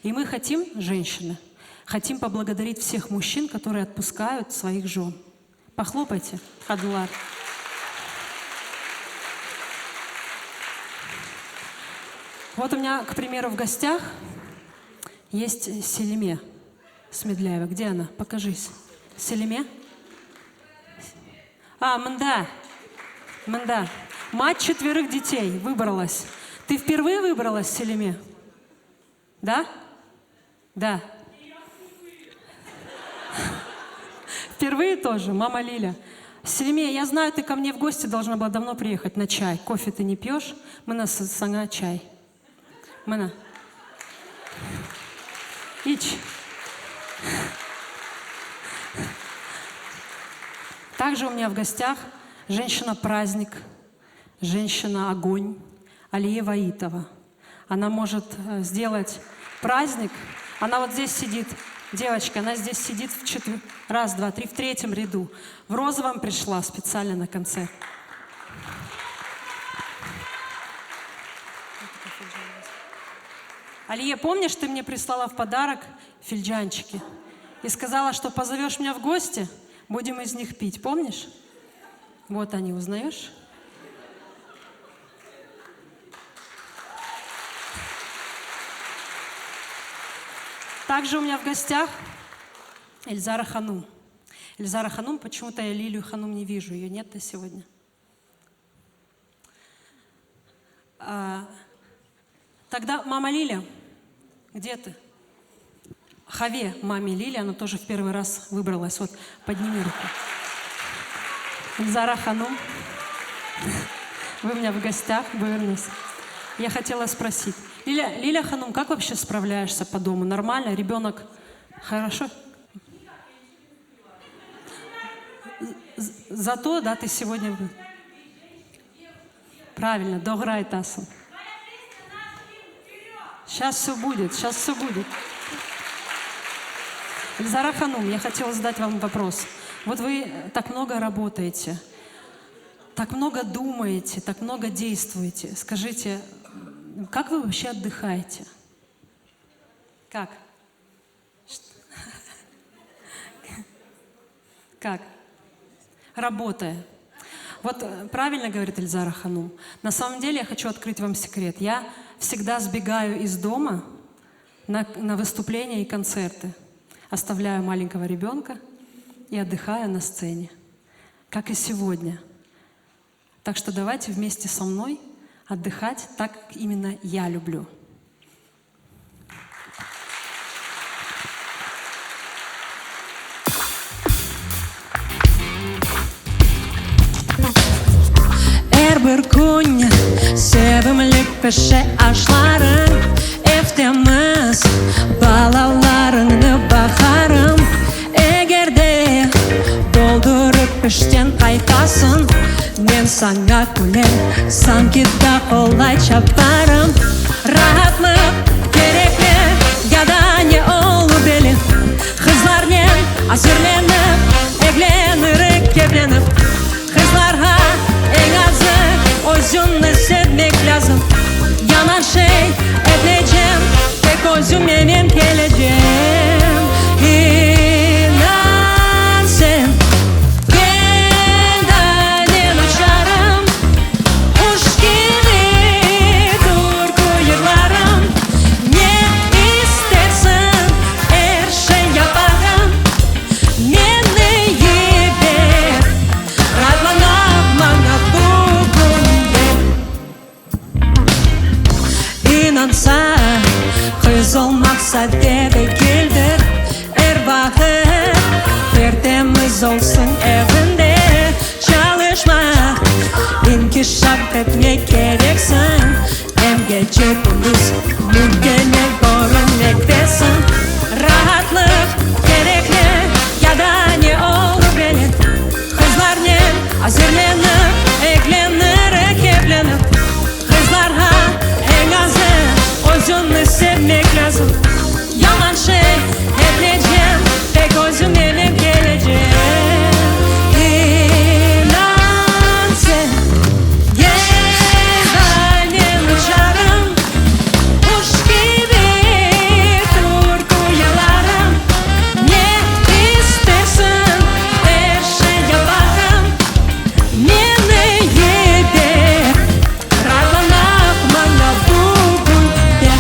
И мы хотим, женщины, хотим поблагодарить всех мужчин, которые отпускают своих жен. Похлопайте, Хадулар. Вот у меня, к примеру, в гостях есть Селиме Смедляева. Где она? Покажись. Селиме? Мында. Мать 4 детей выбралась. Ты впервые выбралась, Селиме? Да? Да. Впервые тоже, мама Лиля. Селиме, я знаю, ты ко мне в гости должна была давно приехать на чай. Кофе ты не пьешь? Мы на сanga чай. Мына. Ич. Также у меня в гостях женщина-праздник, женщина-огонь Алия Ваитова. Она может сделать праздник. Она вот здесь сидит. Девочка, она здесь сидит в 4, 1, 2, 3, в 3-м ряду. В розовом пришла специально на концерт. Алия, помнишь, ты мне прислала в подарок фельджанчики? И сказала, что позовешь меня в гости, будем из них пить. Помнишь? Вот они, узнаешь? Также у меня в гостях Эльзара Ханум. Эльзара Ханум, почему-то я Лилию Ханум не вижу, ее нет на сегодня. Тогда мама Лиля, где ты? Хаве маме Лили, она тоже в первый раз выбралась. Вот, подними руку. Эльзара Ханум, вы у меня в гостях, Бернис. Я хотела спросить. Лиля Ханум, как вообще справляешься по дому? Нормально? Ребенок хорошо? Зато, да, ты сегодня... Правильно, дограй тасом. Сейчас все будет, сейчас все будет. Эльзара Ханум, я хотела задать вам вопрос. Вот вы так много работаете, так много думаете, так много действуете. Скажите, как вы вообще отдыхаете? Как? Как? Работая. Вот правильно говорит Эльзара Ханум. На самом деле я хочу открыть вам секрет. Я всегда сбегаю из дома на выступления и концерты. Оставляю маленького ребенка и отдыхаю на сцене. Как и сегодня. Так что давайте вместе со мной отдыхать так, как именно я люблю. Bir gün sevimli peşe aşların Eftemiz balalarını bakarım Eğer de doldurup peşten kaytasın Ben sana gülen sanki da kolay çaparım Rahatlık gerekli ya da ne olur belli Kızlar ne asirlenip evlenir kevlenip Kızlar ha en azı o kız olsun evinde. Çalışma, inkişaf etmek gereksin. Hem gece gündüz mümküne görünmektesin. Rahatlık gerekli ya da ne olur belin. Kızlar ne hazırlanıp eklenir evlenip. Kızlara en azı özünü sevmek lazım. Yalan şey edeceğim ve gözüm elip geleceğim. İnan sen gel benim uçarım. Kuş gibi dur kuyularım. Ne istersin her şey yaparım. Meni yedi raylanak bana bugün.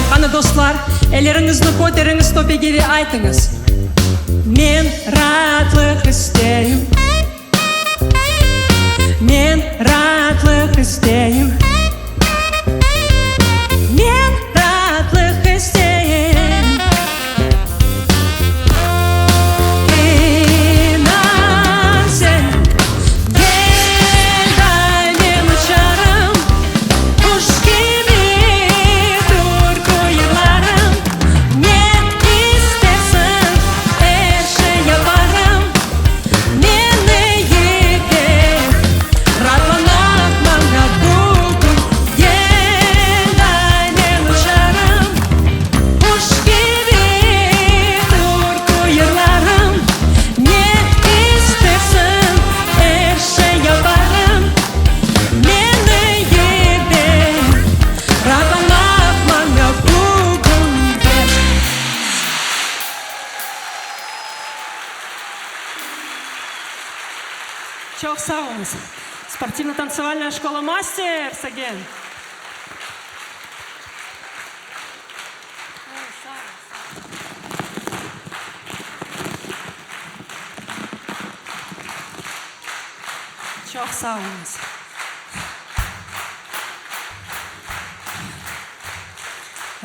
Qani dostlar, ellerinizni ko'taringiz, to'pigini aytınız. Men rahatlık isteyim. Men rahatlık isteyim. Men rahatlık isteyim. İnan sen gel benim uçarım. Kuş gibi dur kuyularım. Ne istersen her şey yaparım. Meni yedi rahatlanak bana bugün. Gel benim uçarım. Kuş gibi dur kuyularım. Ne istersen her şey yaparım. Meni yedi rahatlanak bana bugün. Çok sağ olun. Спортивно-танцевальная школа «Мастер» Саген. Çok sağ olun.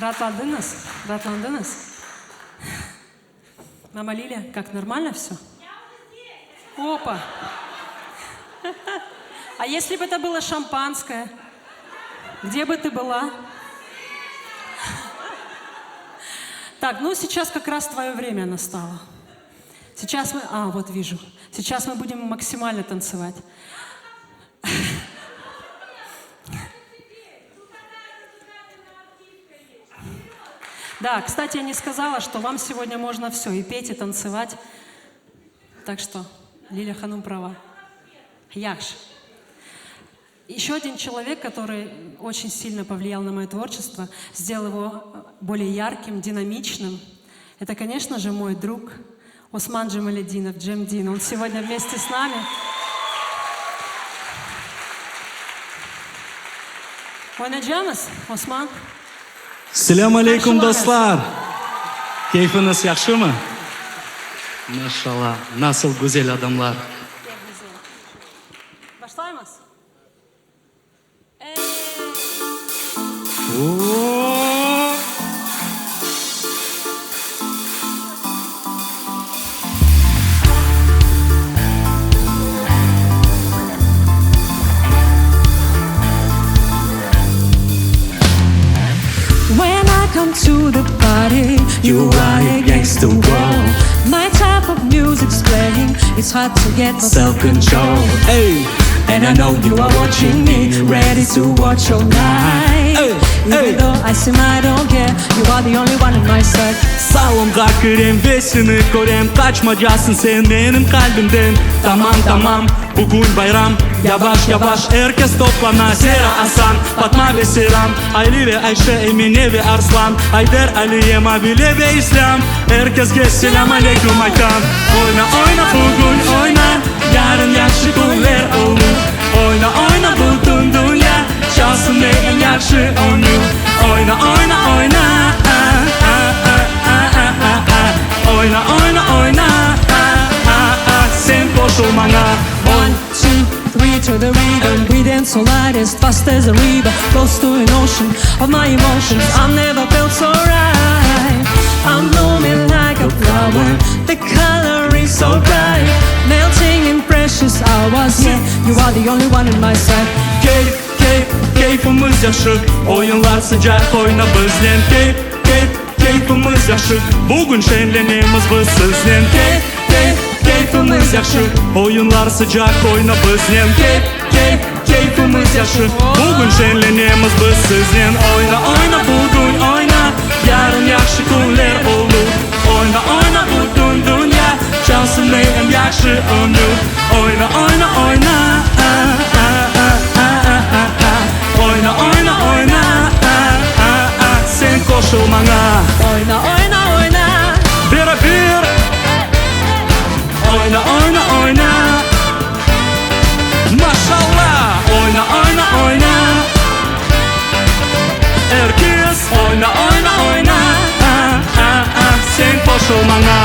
Rahatladınız? Rahatlandınız? Мама Лиля, как нормально все? Опа! А если бы это было шампанское? Где бы ты была? Так, ну сейчас как раз твое время настало. Сейчас мы... А, вот вижу. Сейчас мы будем максимально танцевать. Да, кстати, я не сказала, что вам сегодня можно все, и петь, и танцевать. Так что Лиля Ханум права. Яхш. Еще один человек, который очень сильно повлиял на мое творчество, сделал его более ярким, динамичным. Это, конечно же, мой друг Осман Джамалединов, Джемдин. Он сегодня вместе с нами. Oynayacağımız Osman. Assalomu alaykum do'stlar. Keyfiniz yaxshimi? Mashallah, nasıl güzel adamlar. Başlayamaz. When I come to the party, you are against the wall. My type of music's playing, it's hard to get self-control. Hey, And I know you are watching me, ready to watch all night. Even though I seem I don't care, you are the only one in my sight. salonga kirem ve seni görem, kaçmacasın sen benim kalbimden. Tamam, bugün bayram. Yavaş yavaş herkes toplana. Sera Hasan, Fatma ve Selam, Ali ve Ayşe, Emine ve Arslan, Haydar, Aliye, Mabile ve İslam. Herkes gel, selam aleyküm aytan. Oyna bugün oyna, yarın yaxşı günler olur. Oyna bütün dünya, çalsın ve en yaxşı oyunu. Oyna sen koşul bana. 1, 2, 3 to the rhythm. We dance so light as fast as a river, close to an ocean of my emotions. I've never felt so right. I'm blooming like a flower. The color is so bright, melting You are the only one in my sight. Keyfimiz yaşık, oyunlar sıcak, oyna bizden. Keyfimiz yaşık, bugün şenlenemiz biz sizden. Keyfimiz yaşık, oyunlar sıcak, oyna bizden. Keyfimiz yaşık, bugün şenlenemiz biz sizden. Oyna bugün oyna, yarın yaxşı günler olur. Oyna bugün dünya, çalsın en yaxşı ömür. Oyna oyna. Oyna, sen koşul bana. Oyna. Bir. Oyna. Maşallah. Oyna. Herkes oyna. Sen koşul bana.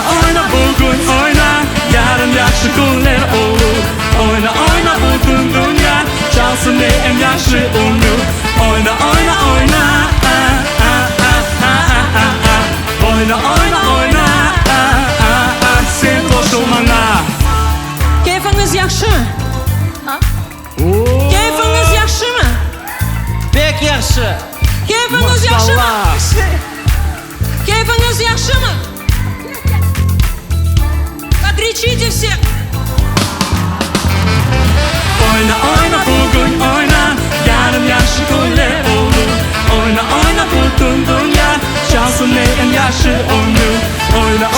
Oyna bugün oyna, yarın yaxşı günler olur. Oyna bugün dünya, çalsın en yaxşı ömür. Oyna sen koşul bana. Keyfiniz yaxşı? Keyfiniz yaxşı mı? Bek yaxşı. Keyfiniz yaxşı mı? Maşallah. Keyfiniz yaxşı mı? Кричите все! Oyna bugün oyna, yarın yaxşı günler olur. Oyna bugün dünya, çalsın en yaxşı ömür. Oyna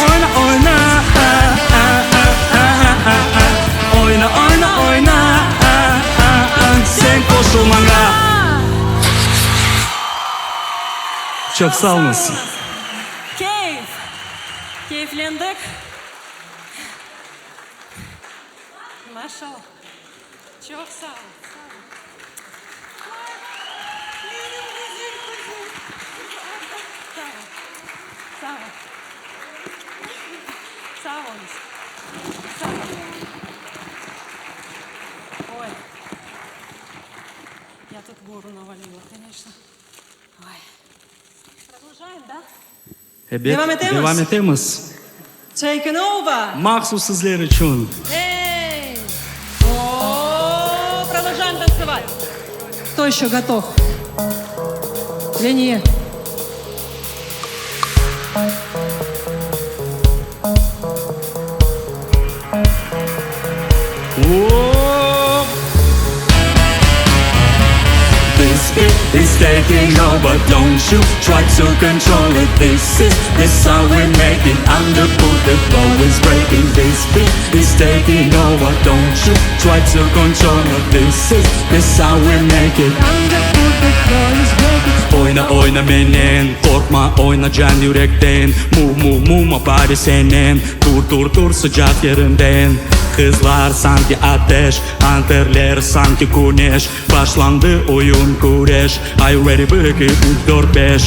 sen koşul bana. Çok sağ olmasın. Keyiflendik. Maşallah. Çok sağ ol. Sağ ol. Ой. Я тут гору навалила, конечно. Ой. Продолжаем, да? Devam edemiz. Taking over! Mahsus sizler için. Эй! О, продолжаем танцевать. Кто еще готов? Ление. This beat is taking over, don't you try to control it. This how we make it. Underfoot, the flow is breaking. This beat is taking over, don't you try to control it. This how we make it. Underfoot, the floor is breaking. Oyna menen, korkma oyna can yürekten. Muma bari senin, dur sıcak yerinden. Kızlar sanki ateş, anterler sanki güneş. Başlandı oyun güreş, are you ready 1, 2, 3, 4, 5.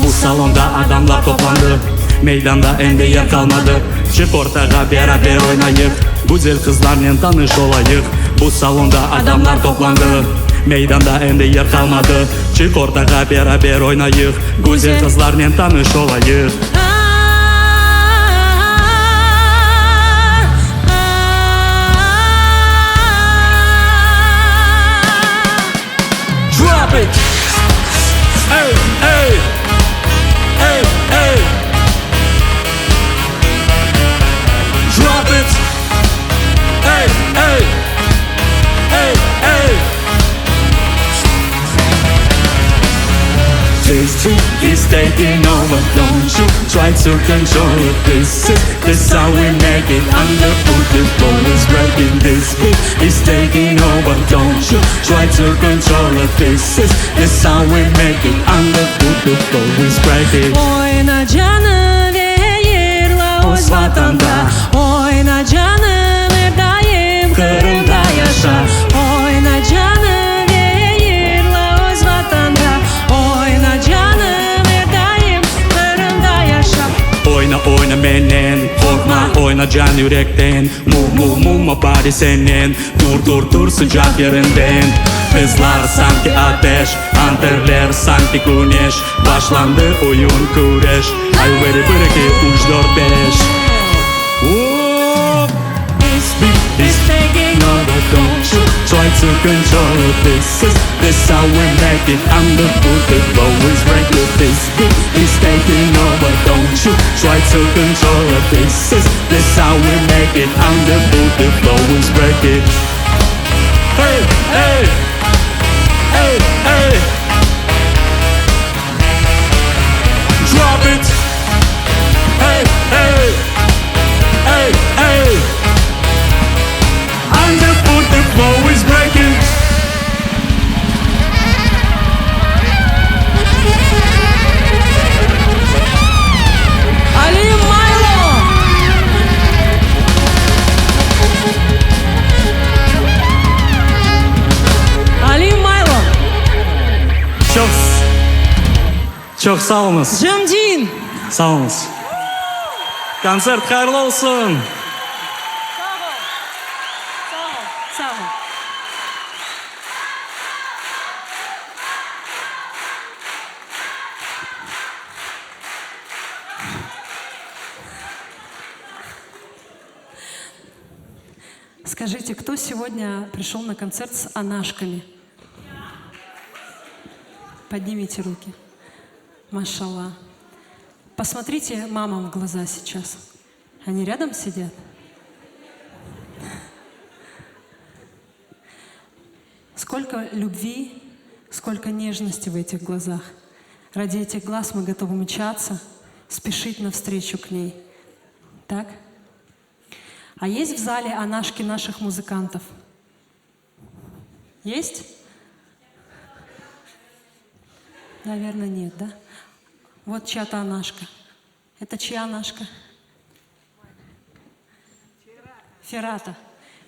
Bu salonda adamlar toplandı, meydanda ende yer kalmadı. Çık ortaga beraber oynayık, güzel kızlarla tanış olayık. Bu salonda adamlar toplandı, meydanda ende yer kalmadı. Çık ortaga beraber oynayık, güzel kızlarla tanış olayık. Drop it! Hey, hey! Hey, hey! Drop it! Hey, hey! Hey, hey! This beat is taking over, don't you try to control it. This how we make it. Underfoot, the floor is breaking. This beat is taking over, don't you try to control it. This how we make it. Underfoot, the floor is breaking. Oyna canım yayırla öz vatanda. Oyna canım her daim Kırım'da yaşa. Oyna canım yayırla öz vatanda. Oyna canım her daim Kırım'da yaşa. Oyna менен. Korkma oyna can yürekten. Muma bari senin. Dur sıcak yerinden. Kızlar sanki ateş, anterler sanki güneş. Başlandı oyun kureş. Ayveri 1, 2, 3, 4, 5. This taking over, don't you try to control it. This how we make it. Underfoot, the flow is breaking. This beat is taking over, don't you try to control it. This how we make it. Underfoot, the flow is breaking. Hey, hey, hey, hey. Drop it. Hey, hey, hey, hey. Underfoot, the flow is breaking. Ali Milo! Ali Milo! Çok sağ olunuz. Jamdin! Sağ olunuz. Konser hayırlı olsun. Sağ ol. Скажите, кто сегодня пришел на концерт с анашками? Поднимите руки. Машалла. Посмотрите мамам в глаза сейчас. Они рядом сидят? Сколько любви, сколько нежности в этих глазах. Ради этих глаз мы готовы мчаться, спешить навстречу к ней. Так? А есть в зале анашки наших музыкантов? Есть? Наверное, нет, да? Вот чья-то анашка. Это чья анашка? Ферата.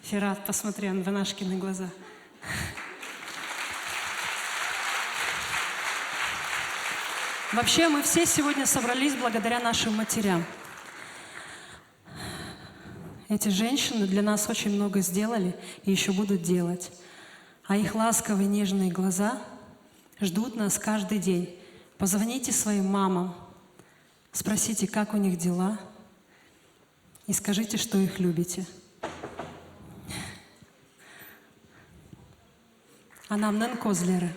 Ферат, посмотри в анашкины глаза. Вообще, мы все сегодня собрались благодаря нашим матерям. Эти женщины для нас очень много сделали и еще будут делать. А их ласковые, нежные глаза ждут нас каждый день. Позвоните своим мамам, спросите, как у них дела, и скажите, что их любите. Анамның көзлері.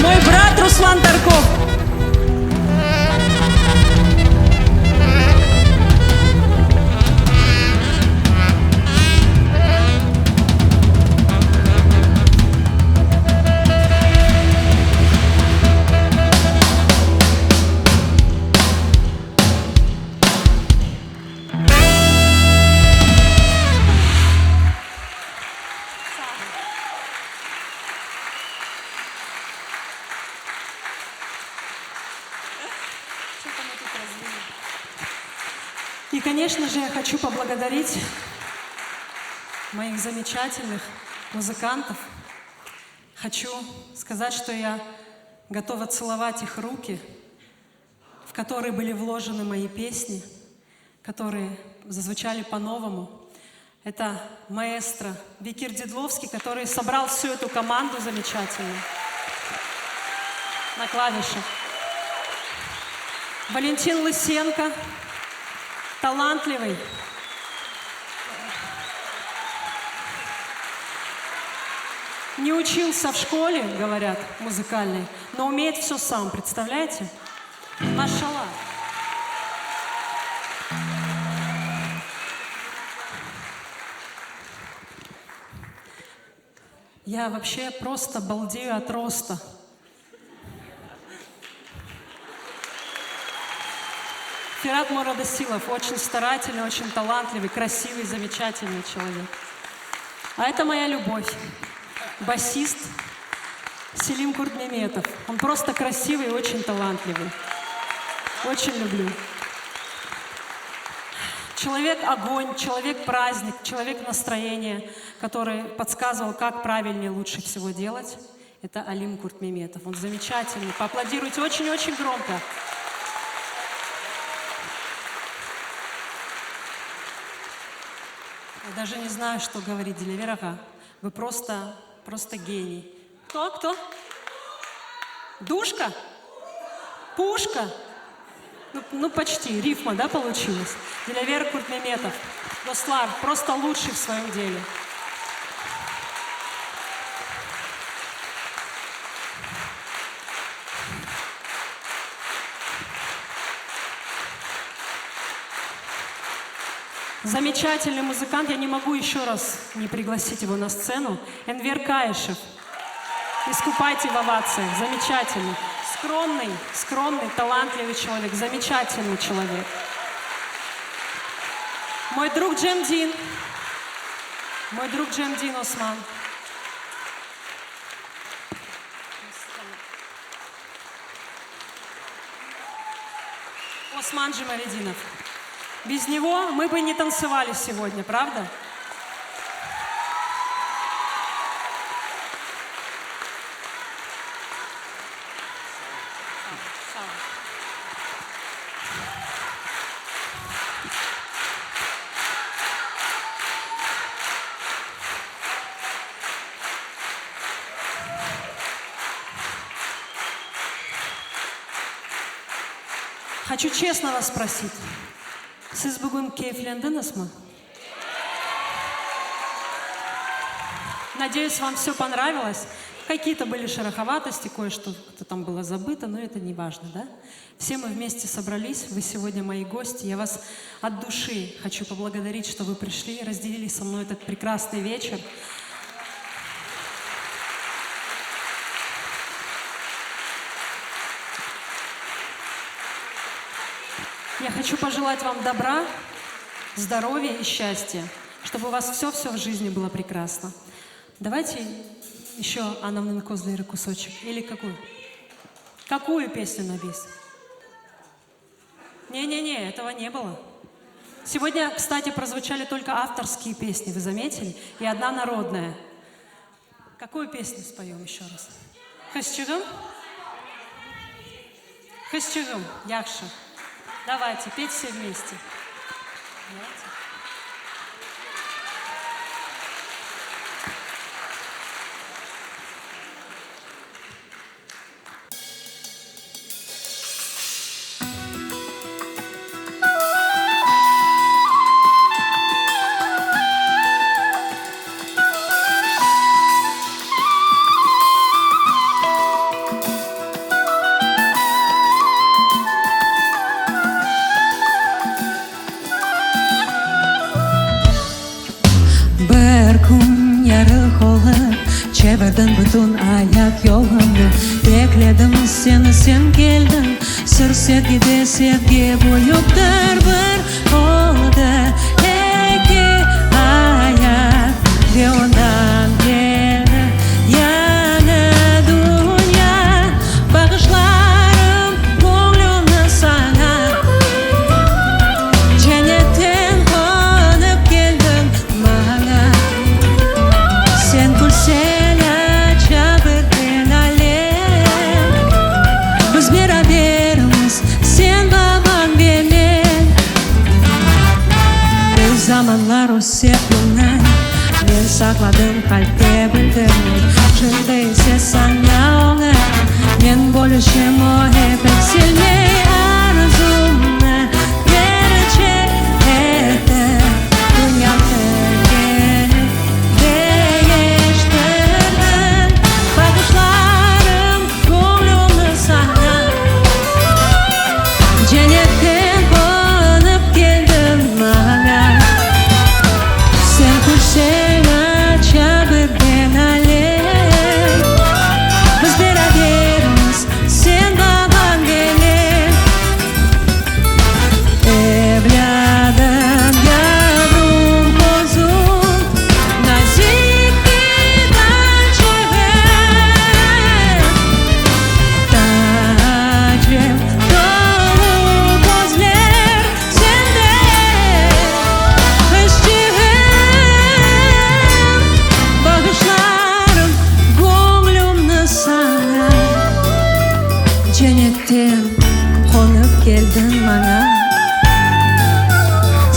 Мой брат Руслан Тарков. И, конечно же, я хочу поблагодарить моих замечательных музыкантов. Хочу сказать, что я готова целовать их руки, в которые были вложены мои песни, которые зазвучали по-новому. Это маэстро Викир Дедловский, который собрал всю эту команду замечательную на клавишах. Валентин Лысенко, талантливый. Не учился в школе, говорят, музыкальной, но умеет все сам, представляете? Машаллах. Я вообще просто балдею от роста. Фират Мурадасилов очень старательный, очень талантливый, красивый, замечательный человек. А это моя любовь. Басист Селим Куртмеметов. Он просто красивый и очень талантливый. Очень люблю. Человек-огонь, человек-праздник, человек-настроение, который подсказывал, как правильнее, лучше всего делать. Это Алим Куртмеметов. Он замечательный. Поаплодируйте очень-очень громко. Я даже не знаю, что говорить, Дилевер аға. Вы просто гений. Кто? Душка? Пушка? Ну, почти. Рифма, да, получилась? Дилевер Куртмеметов. Дослар, просто лучший в своем деле. Замечательный музыкант, я не могу еще раз не пригласить его на сцену. Энвер Каишев. Искупайте в овациях. Замечательный. Скромный, талантливый человек. Замечательный человек. Мой друг Джемдин. Осман. Осман Джемалединов. Без него мы бы не танцевали сегодня, правда? Хочу честно вас спросить. Siz bugün keyiflendiniz mi? Надеюсь, вам все понравилось. Какие-то были шероховатости, кое-что там было забыто, но это не важно, да? Все мы вместе собрались, вы сегодня мои гости. Я вас от души хочу поблагодарить, что вы пришли, разделили со мной этот прекрасный вечер. Я хочу пожелать вам добра, здоровья и счастья, чтобы у вас все-все в жизни было прекрасно. Давайте еще Анамның көздері кусочек. Или какую? Какую песню на бис? Не-не-не, этого не было. Сегодня, кстати, прозвучали только авторские песни, вы заметили? И одна народная. Какую песню споем еще раз? Хасчигым? Якша. Давайте, петь все вместе. Давайте. Біледім сен келдің, сүр sevgide sevgi бұйыптыр бір oldu iki hayat ve ondan beri yana dünya bağışlarım көңілімді sana cennetten қонып келдің маған sen күлсең açа бірден әлем biz beraberimiz sen babam benim bir zamanlar o sevginden ben sakladım kalpte bildim şundaysa sana ona men bo'lishim o hep eksilmey arzumni gerçek etdim dünyamda gelip değiştirdim bakışlarım көңілімді sana cennetten қонып келдің маған sen күлсең açа бірден әлем biz beraberimiz sen babam benim Evladım yavrum kuzum nazik giden çevir Tacım dolu gözler sende Hışçığım bağışlarım көңілімді sana Cennetten қонып келдің маған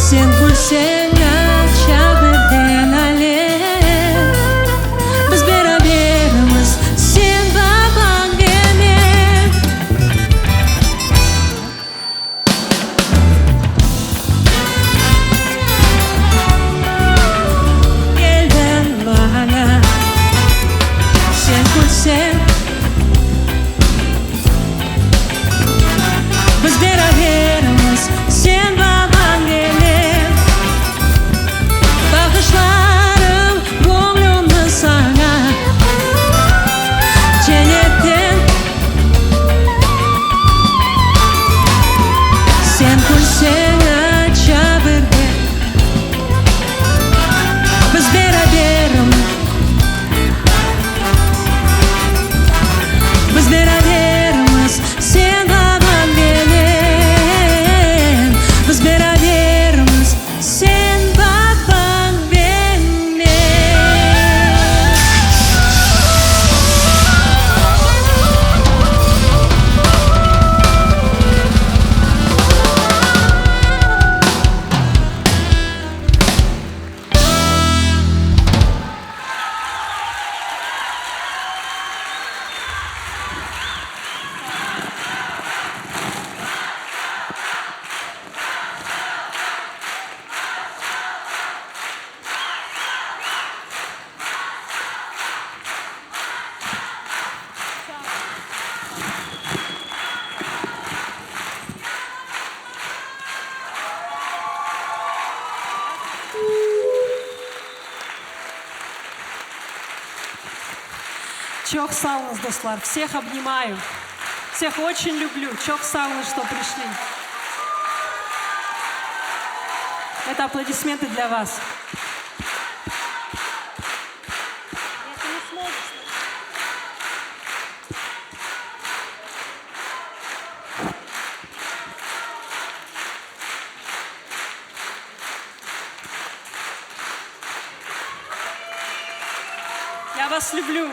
sen күлсең açа бірден әлем biz beraberimiz sen babam benim Geldin bana sen күлсең biz beraberimiz sen babam benim Bağışlarım көңілімді sana Cennetten sen күлсең açа бірден biz beraberimiz sen babam benim biz beraberimiz sen babam benim Çok sağ olun, достlar. Всех обнимаю. Всех очень люблю. Çok sağ olun, что пришли. Это аплодисменты для вас. Я вас люблю.